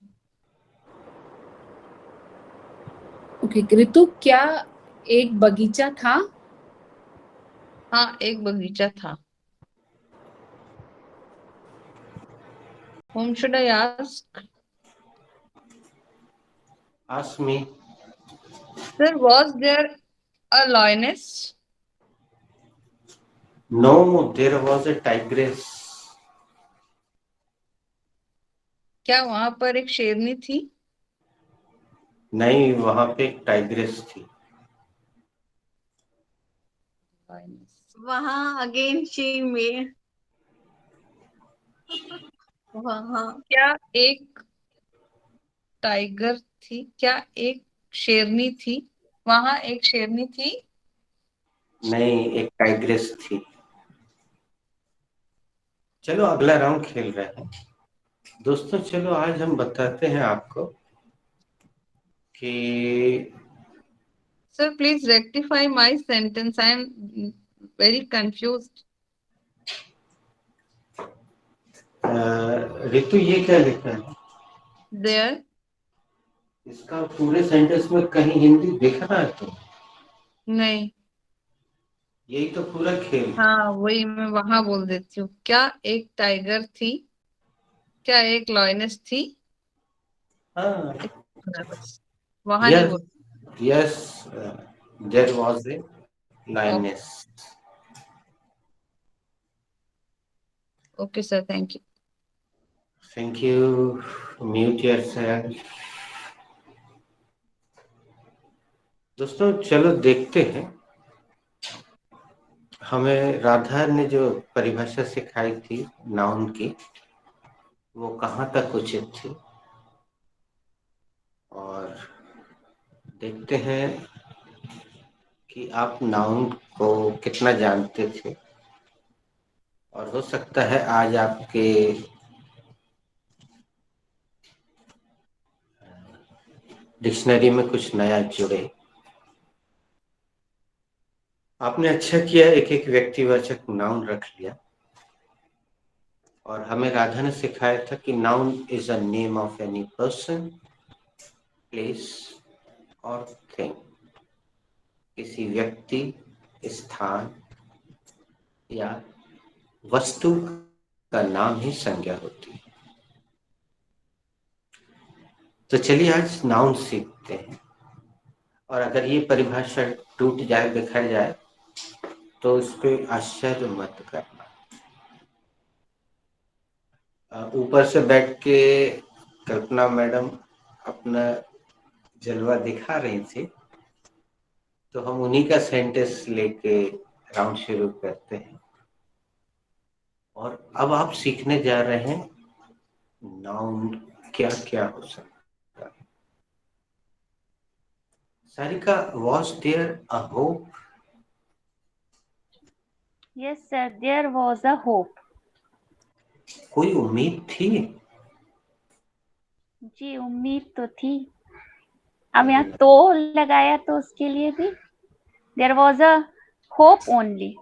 Okay Ritu, क्या एक बगीचा था? हाँ, एक बगीचा था. Whom should I ask? Ask me. Sir, was there a lioness? No, there was a tigress. क्या वहां पर एक शेरनी थी? नहीं, वहां पे एक टाइग्रेस थी. वहाँ अगेन शी में वहाँ क्या एक टाइगर थी? क्या एक शेरनी थी? वहां एक शेरनी थी? नहीं, एक टाइग्रेस थी. चलो अगला राउंड खेल रहे हैं दोस्तों. चलो आज हम बताते हैं आपको कि Sir, please rectify my sentence. I am very confused. ऋतु ये क्या लिखा है? There. इसका पूरे सेंटेंस में कहीं हिंदी दिख रहा है तो? नहीं. यही तो पूरा खेल. हाँ, वही मैं वहां बोल देती हूँ. क्या एक टाइगर थी? क्या एक लॉयनेस थी? हाँ. बस वहां नहीं बोल. Yes, there was a lioness. Okay, sir. Thank you. Thank you. Mute yourself. दोस्तों चलो देखते हैं, हमें राधा ने जो परिभाषा सिखाई थी नाउन की, वो कहाँ तक उचित थी, और देखते हैं कि आप नाउन को कितना जानते थे, और हो सकता है आज आपके डिक्शनरी में कुछ नया जुड़े. आपने अच्छा किया, एक एक व्यक्तिवाचक नाउन रख लिया. और हमें राधा ने सिखाया था कि noun is a name of any person, place और थिंग. किसी व्यक्ति, स्थान या वस्तु का नाम ही संज्ञा होती है। तो चलिए आज नाउन सीखते हैं, और अगर ये परिभाषा टूट जाए, बिखर जाए, तो इस पे आश्चर्य मत करना। ऊपर से बैठ के कल्पना मैडम अपना जलवा दिखा रही थी, तो हम उन्हीं का सेंटेंस लेके राउंड शुरू करते हैं। और अब आप सीखने जा रहे हैं नाउन क्या क्या हो सकता है। Sarika, was there a hope? Yes, sir. There was a hope. कोई उम्मीद थी? जी उम्मीद तो थी। अब यहाँ तो लगाया तो उसके लिए भी there was a hope only.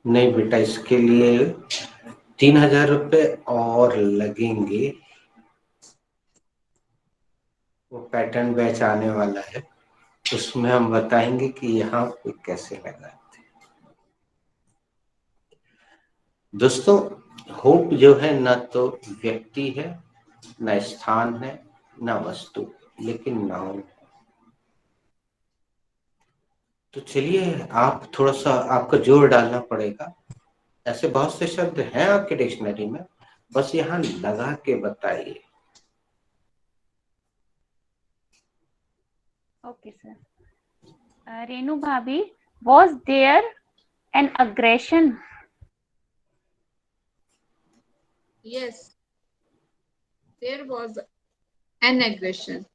नहीं बेटा, इसके लिए 3,000 रुपए और लगेंगे। वो पैटर्न बैच आने वाला है, उसमें हम बताएंगे कि यहाँ पे कैसे लगाते हैं। दोस्तों, होप जो है ना तो व्यक्ति है, ना स्थान है, ना वस्तु, लेकिन नाउन। तो चलिए, आप थोड़ा सा आपको जोर डालना पड़ेगा। ऐसे बहुत से शब्द हैं आपके डिक्शनरी में, बस यहाँ लगा के बताइए। Okay sir. रेनू भाभी, was there an aggression? Yes, there was an aggression.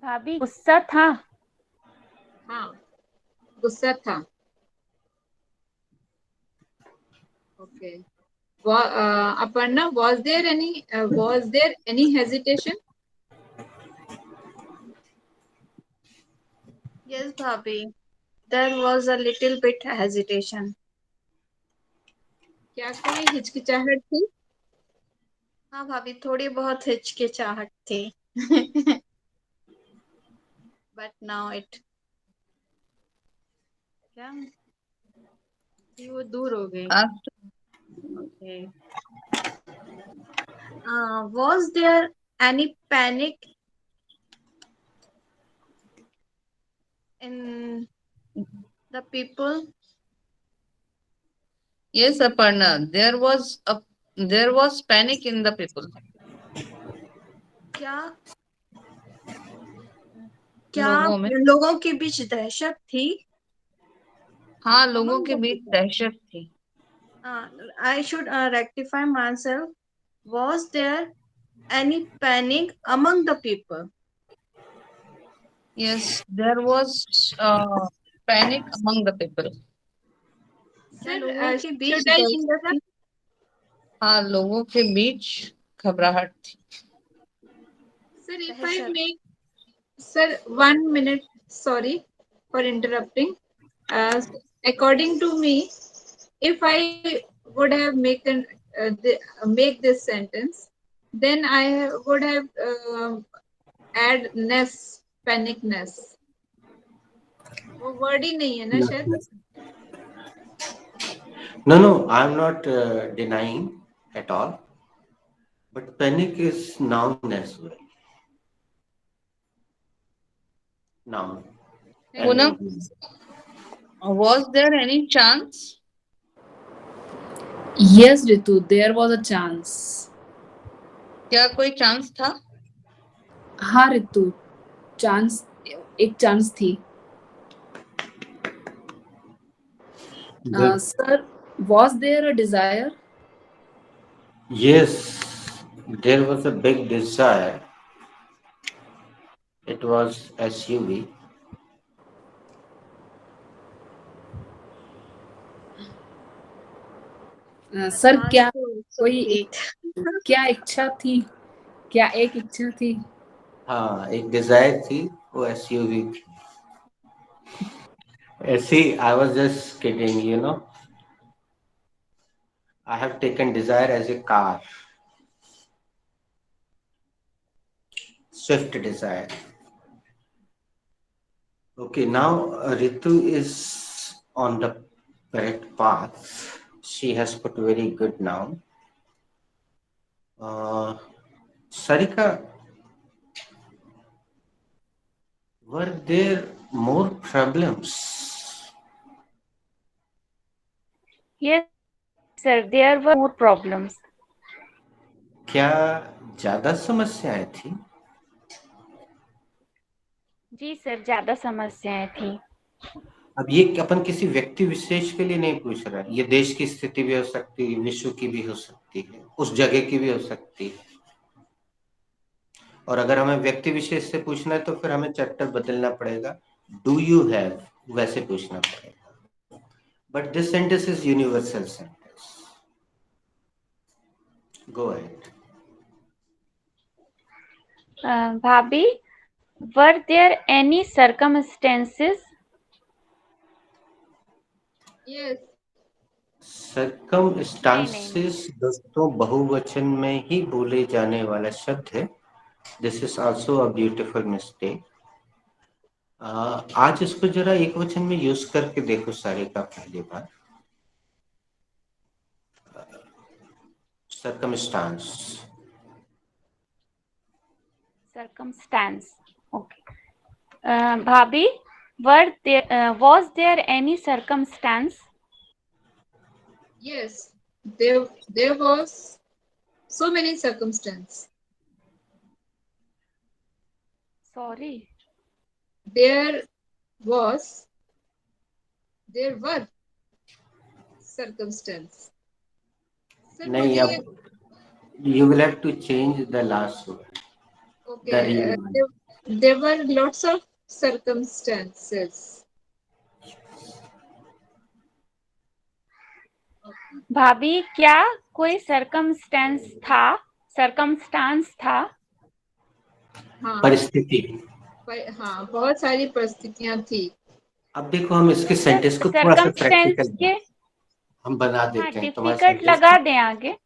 भाभी, गुस्सा था? हाँ, गुस्सा था। Okay. Aparna, was there any hesitation? Yes, Bhabhi. There was a little bit hesitation. क्या कोई हिचकिचाहट थी? हाँ भाभी, थोड़ी बहुत हिचकिचाहट थी। But now it क्या कि वो दूर हो गई। Okay. Was there any panic in the people? Yes, Aparna, there was panic in the people. क्या क्या लोगों में। लोगों के बीच दहशत थी? हाँ, लोगों के बीच दहशत थी। I should rectify myself. Was there any panic among the people? Yes, there was panic among the people. क्या लोगों के बीच should I दहशत थी? हाँ, लोगों के बीच घबराहट थी। Sir, if I make, sir, 1 minute, sorry for interrupting. According to me, if I would have make this sentence, then I would have add ness, panicness. वो word ही नहीं है ना शायद? No, I'm not denying at all, but panic is noun as well. Noun. Poonam, was there any chance? Yes, Ritu, there was a chance. क्या कोई chance था? हाँ Ritu, chance, एक चांस थी। Sir, was there a desire? Yes, there was a big desire. It was SUV. Sir, क्या कोई क्या इच्छा थी? क्या एक इच्छा थी? हाँ, एक डिजायर थी, वो SUV थी। ऐसी, I was just kidding, you know. I have taken desire as a car. Swift desire. Okay, now Ritu is on the correct path. She has put very good noun. Sarika, were there more problems? Yes, sir, there were more problems. क्या ज्यादा समस्याएं थी? जी sir, ज्यादा समस्याएं थी। अब ये अपन किसी व्यक्ति विशेष के लिए नहीं पूछ रहा है, ये देश की स्थिति भी हो सकती है, विश्व की भी हो सकती है, उस जगह की भी हो सकती है। और अगर हमें व्यक्ति विशेष से पूछना है तो फिर हमें चैप्टर बदलना पड़ेगा, डू यू हैव, वैसे पूछना पड़ेगा। But this sentence is universal sentence. Go ahead. भाभी, were there any circumstances? Yes. Circumstances दोस्तों बहुवचन में ही बोले जाने वाला शब्द है। This is also a beautiful mistake. आज इसको जरा एक वचन में यूज करके देखो सारे का पहली बार। Circumstance. Circumstance. Okay. Bhabhi, was there any circumstance? Yes, there was so many circumstances. Sorry. There were circumstances. Sir, नहीं, अब you will have to change the last word. Okay, there were lots of circumstances. भाभी, क्या कोई circumstance था? हाँ, परिस्थिति। हाँ, बहुत सारी परिस्थितियां थी। अब देखो हम इसके सेंटेंस को थोड़ा सा प्रैक्टिकल के हम बना देते हैं। डिफिकल्ट लगा दें आगे।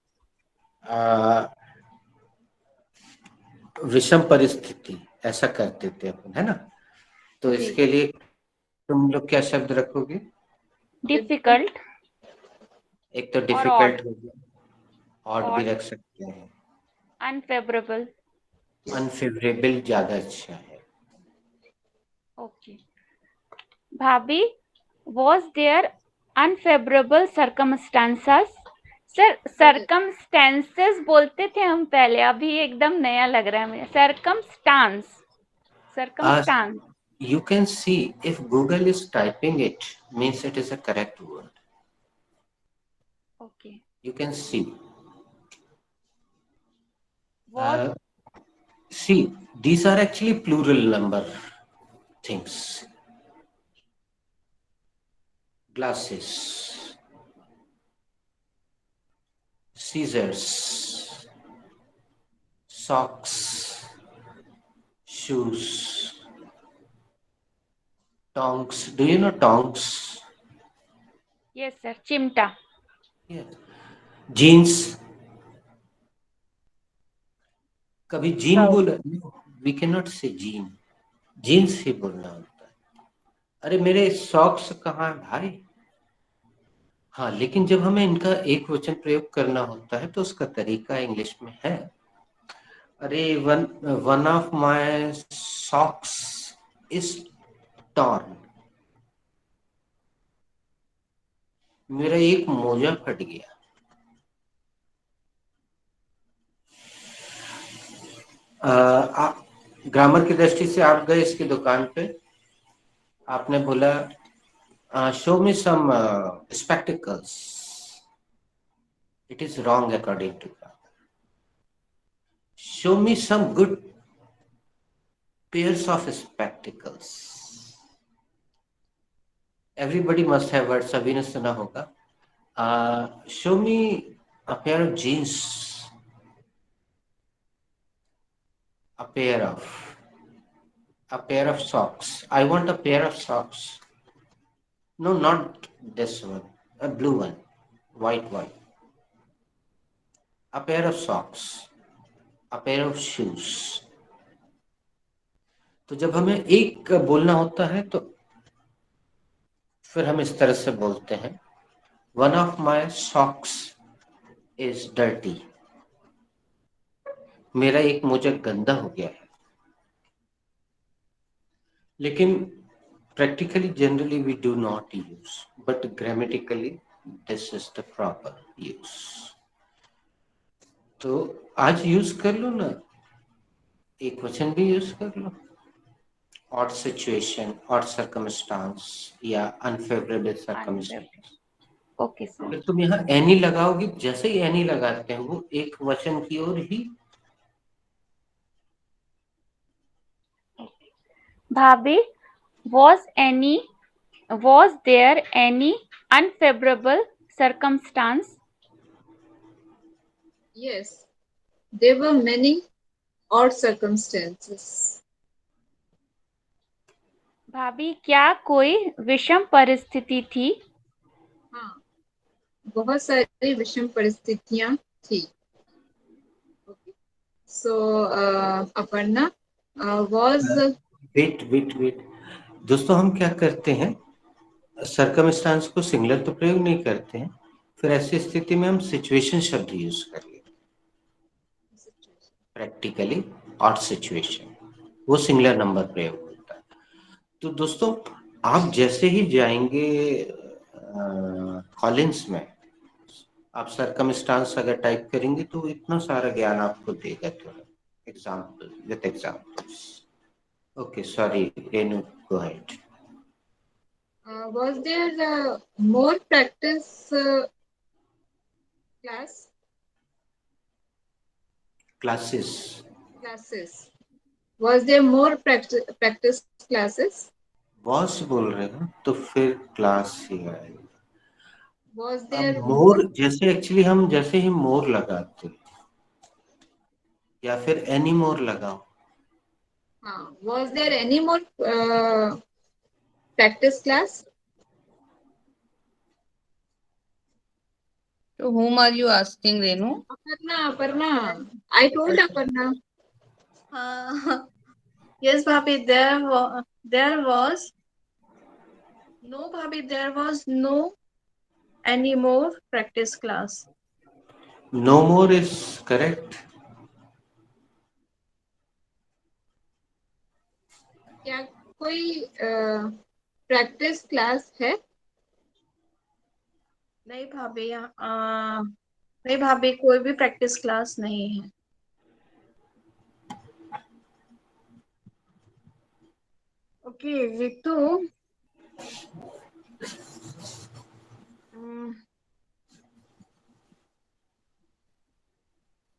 विषम परिस्थिति ऐसा कर देते अपन, है ना? तो इसके लिए तुम लोग क्या शब्द रखोगे? डिफिकल्ट। एक तो डिफिकल्ट हो गया, ऑड भी रख सकते हैं। अनफेवरेबल। अनफेवरेबल ज्यादा अच्छा है। ओके। भाभी, was there unfavorable circumstances? Sir, circumstances बोलते थे हम पहले, अभी एकदम नया लग रहा है मुझे। circumstance. You can see if Google is typing it, means it is a correct word. Okay. You can see. What? See, these are actually plural number things. Glasses, scissors, socks, shoes, tongs. Do you know tongs? Yes, sir. Chimta. Yeah. Jeans. कभी jean बोला? We cannot say jean. Jeans ही बोलना होता है। अरे मेरे socks कहाँ है भाई? हाँ, लेकिन जब हमें इनका एक वचन प्रयोग करना होता है तो उसका तरीका इंग्लिश में है। अरे one of my socks is torn. मेरा एक मोजा फट गया। ग्रामर की दृष्टि से आप गए इसकी दुकान पे, आपने बोला show me some spectacles. It is wrong according to grammar. Show me some good pairs of spectacles. Everybody must have heard, सभी ने सुना होगा। Show me a pair of jeans. A pair of socks. I want a pair of socks. No, not this one. A blue one, white one. A pair of socks. A pair of shoes. तो जब हमें एक बोलना होता है तो फिर हम इस तरह से बोलते हैं, one of my socks is dirty, मेरा एक मोजा गंदा हो गया है। लेकिन practically generally we do not use, but grammatically this is the proper use. तो आज यूज कर लो ना, एक वचन भी यूज कर लो, odd situation, odd circumstance या unfavorable circumstance। Okay sir. अगर तुम यहाँ एनी लगाओगी, जैसे ही एनी लगाते हैं वो एक वचन की ओर ही। भाभी, was there any unfavorable circumstance? Yes, there were many odd circumstances. भाभी, क्या कोई विषम परिस्थिति थी? हाँ, बहुत सारी विषम परिस्थितियां थी। So Aparna, was वेट दोस्तों, हम क्या करते हैं, सर्कमस्टांस को सिंगुलर तो प्रयोग नहीं करते हैं, फिर ऐसी स्थिति में हम सिचुएशन शब्द यूज कर लेते हैं। प्रैक्टिकली ऑड सिचुएशन, वो सिंगुलर नंबर प्रयोग होता है। तो दोस्तों, आप जैसे ही जाएंगे कॉलिंस में, आप सर्कमस्टांस अगर टाइप करेंगे तो इतना सारा ज्ञान आपको देगा। तो example with examples. Okay, sorry Renu, go ahead. was there more practice classes? Was there more practice classes? was बोल रहे हो तो फिर क्लास ही आएगा। Was there मोर, जैसे एक्चुअली हम जैसे ही मोर लगाते या फिर एनी मोर लगाओ। हाँ, was there any more practice class? To whom are you asking, Renu? Aparna. I told Aparna. Yes, Bhabhi, there was no, Bhabhi, there was no any more practice class. No more is correct. क्या कोई practice class है? नहीं भाभी, नहीं भाभी, कोई भी practice class नहीं है। Okay Ritu,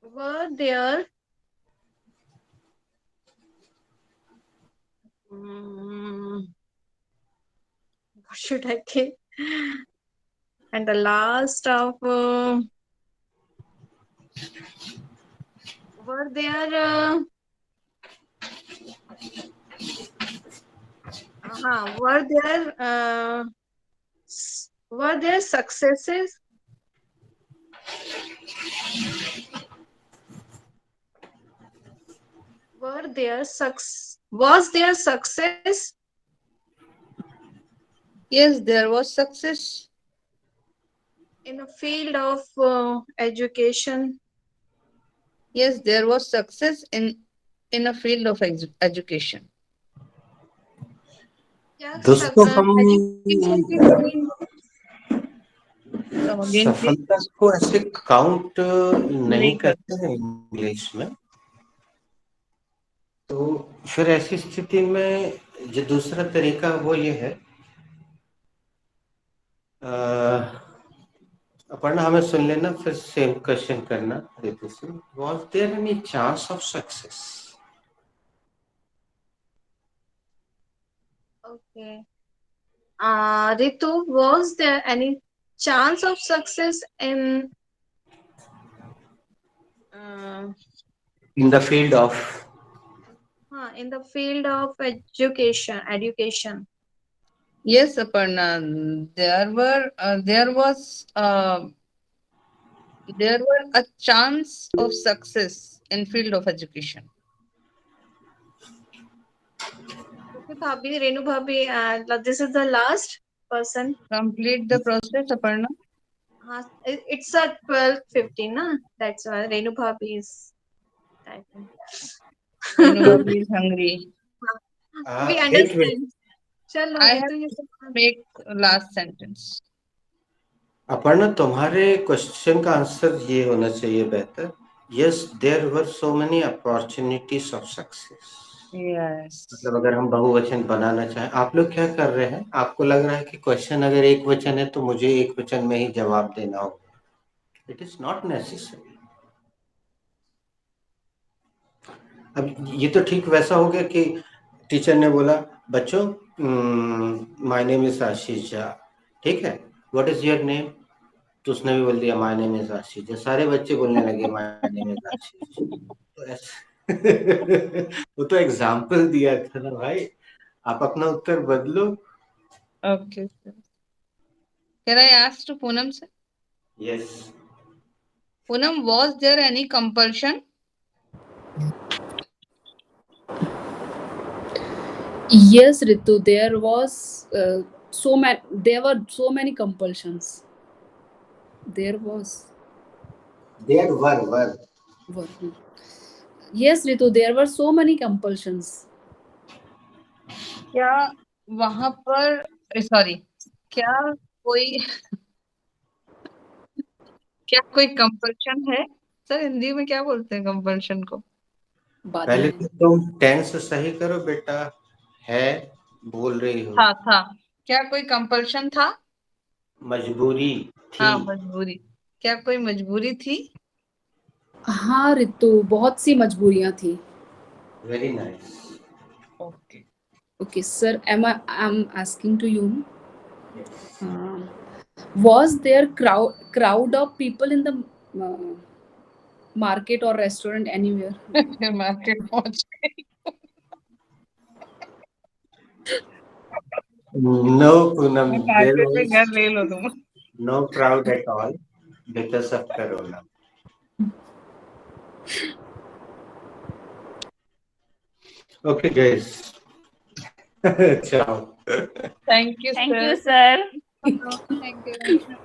were there what should I say? And the last of were there were there successes? Was there success? Yes, there was success. In a field of education? Yes, there was success in a field of education. दोस्तों, हम सफलता को ऐसे count नहीं करते हैं English में। तो फिर ऐसी स्थिति में जो दूसरा तरीका वो ये है, अपर्णा हमें सुन लेना, फिर सेम क्वेश्चन करना रितु से। Was there any chance of success? Okay. Ritu, was there any chance of success in the field of education? Yes, Aparna, there were a chance of success in field of education. Okay, Bhabhi, Renu Bhabhi, this is the last. person. Complete the process, Aparna. It's at 12:15, na? That's why Renu Bhabhi is typing. Renu Bhabhi is hungry. We wait. understand. चलो, I ये have तो ये to सब make last sentence. Aparna, तुम्हारे question का answer ये होना चाहिए बेहतर. Yes, there were so many opportunities of success. Yes. मतलब अगर हम बहुवचन बनाना चाहें, आप लोग क्या कर रहे हैं? आपको लग रहा है कि क्वेश्चन अगर एक वचन है तो मुझे एक वचन में ही जवाब देना होगा. It is not necessary. अब ये तो ठीक वैसा हो गया कि टीचर ने बोला, बच्चों माय नेम इज आशीष झा, ठीक है, व्हाट इज योर नेम? तो उसने भी बोल दिया माय नेम इज आशीष झा. सारे बच्चे बोलने लगे माय नेम इज आशीष. तो वो तो एग्जाम्पल दिया था ना भाई. आप अपना उत्तर बदलो. Okay, sir. Can I ask to Poonam, sir? Yes. Poonam, was there any compulsion? Yes, Ritu, there was there were so many compulsions. There was. There were. Yes, Ritu, there were so many compulsions. क्या वहां पर sorry क्या कोई compulsion है? Sir Hindi में क्या बोलते हैं कंपल्शन को? पहले तो तुम टेंस सही करो बेटा. है बोल रही हो. था. क्या कोई कंपल्शन था? मजबूरी थी. हाँ, मजबूरी. क्या कोई मजबूरी थी? हाँ रितु, बहुत सी मजबूरियां थी. Very nice. Okay. Okay, sir, I'm asking to you. Was there crowd of people in the market or restaurant anywhere? Market पहुंच गई. No, Poonam, there मार्केट में घर was ले लो तुम. no crowd at all because of Corona. Okay, guys. Ciao. Thank you, Thank sir. you, sir. Thank you.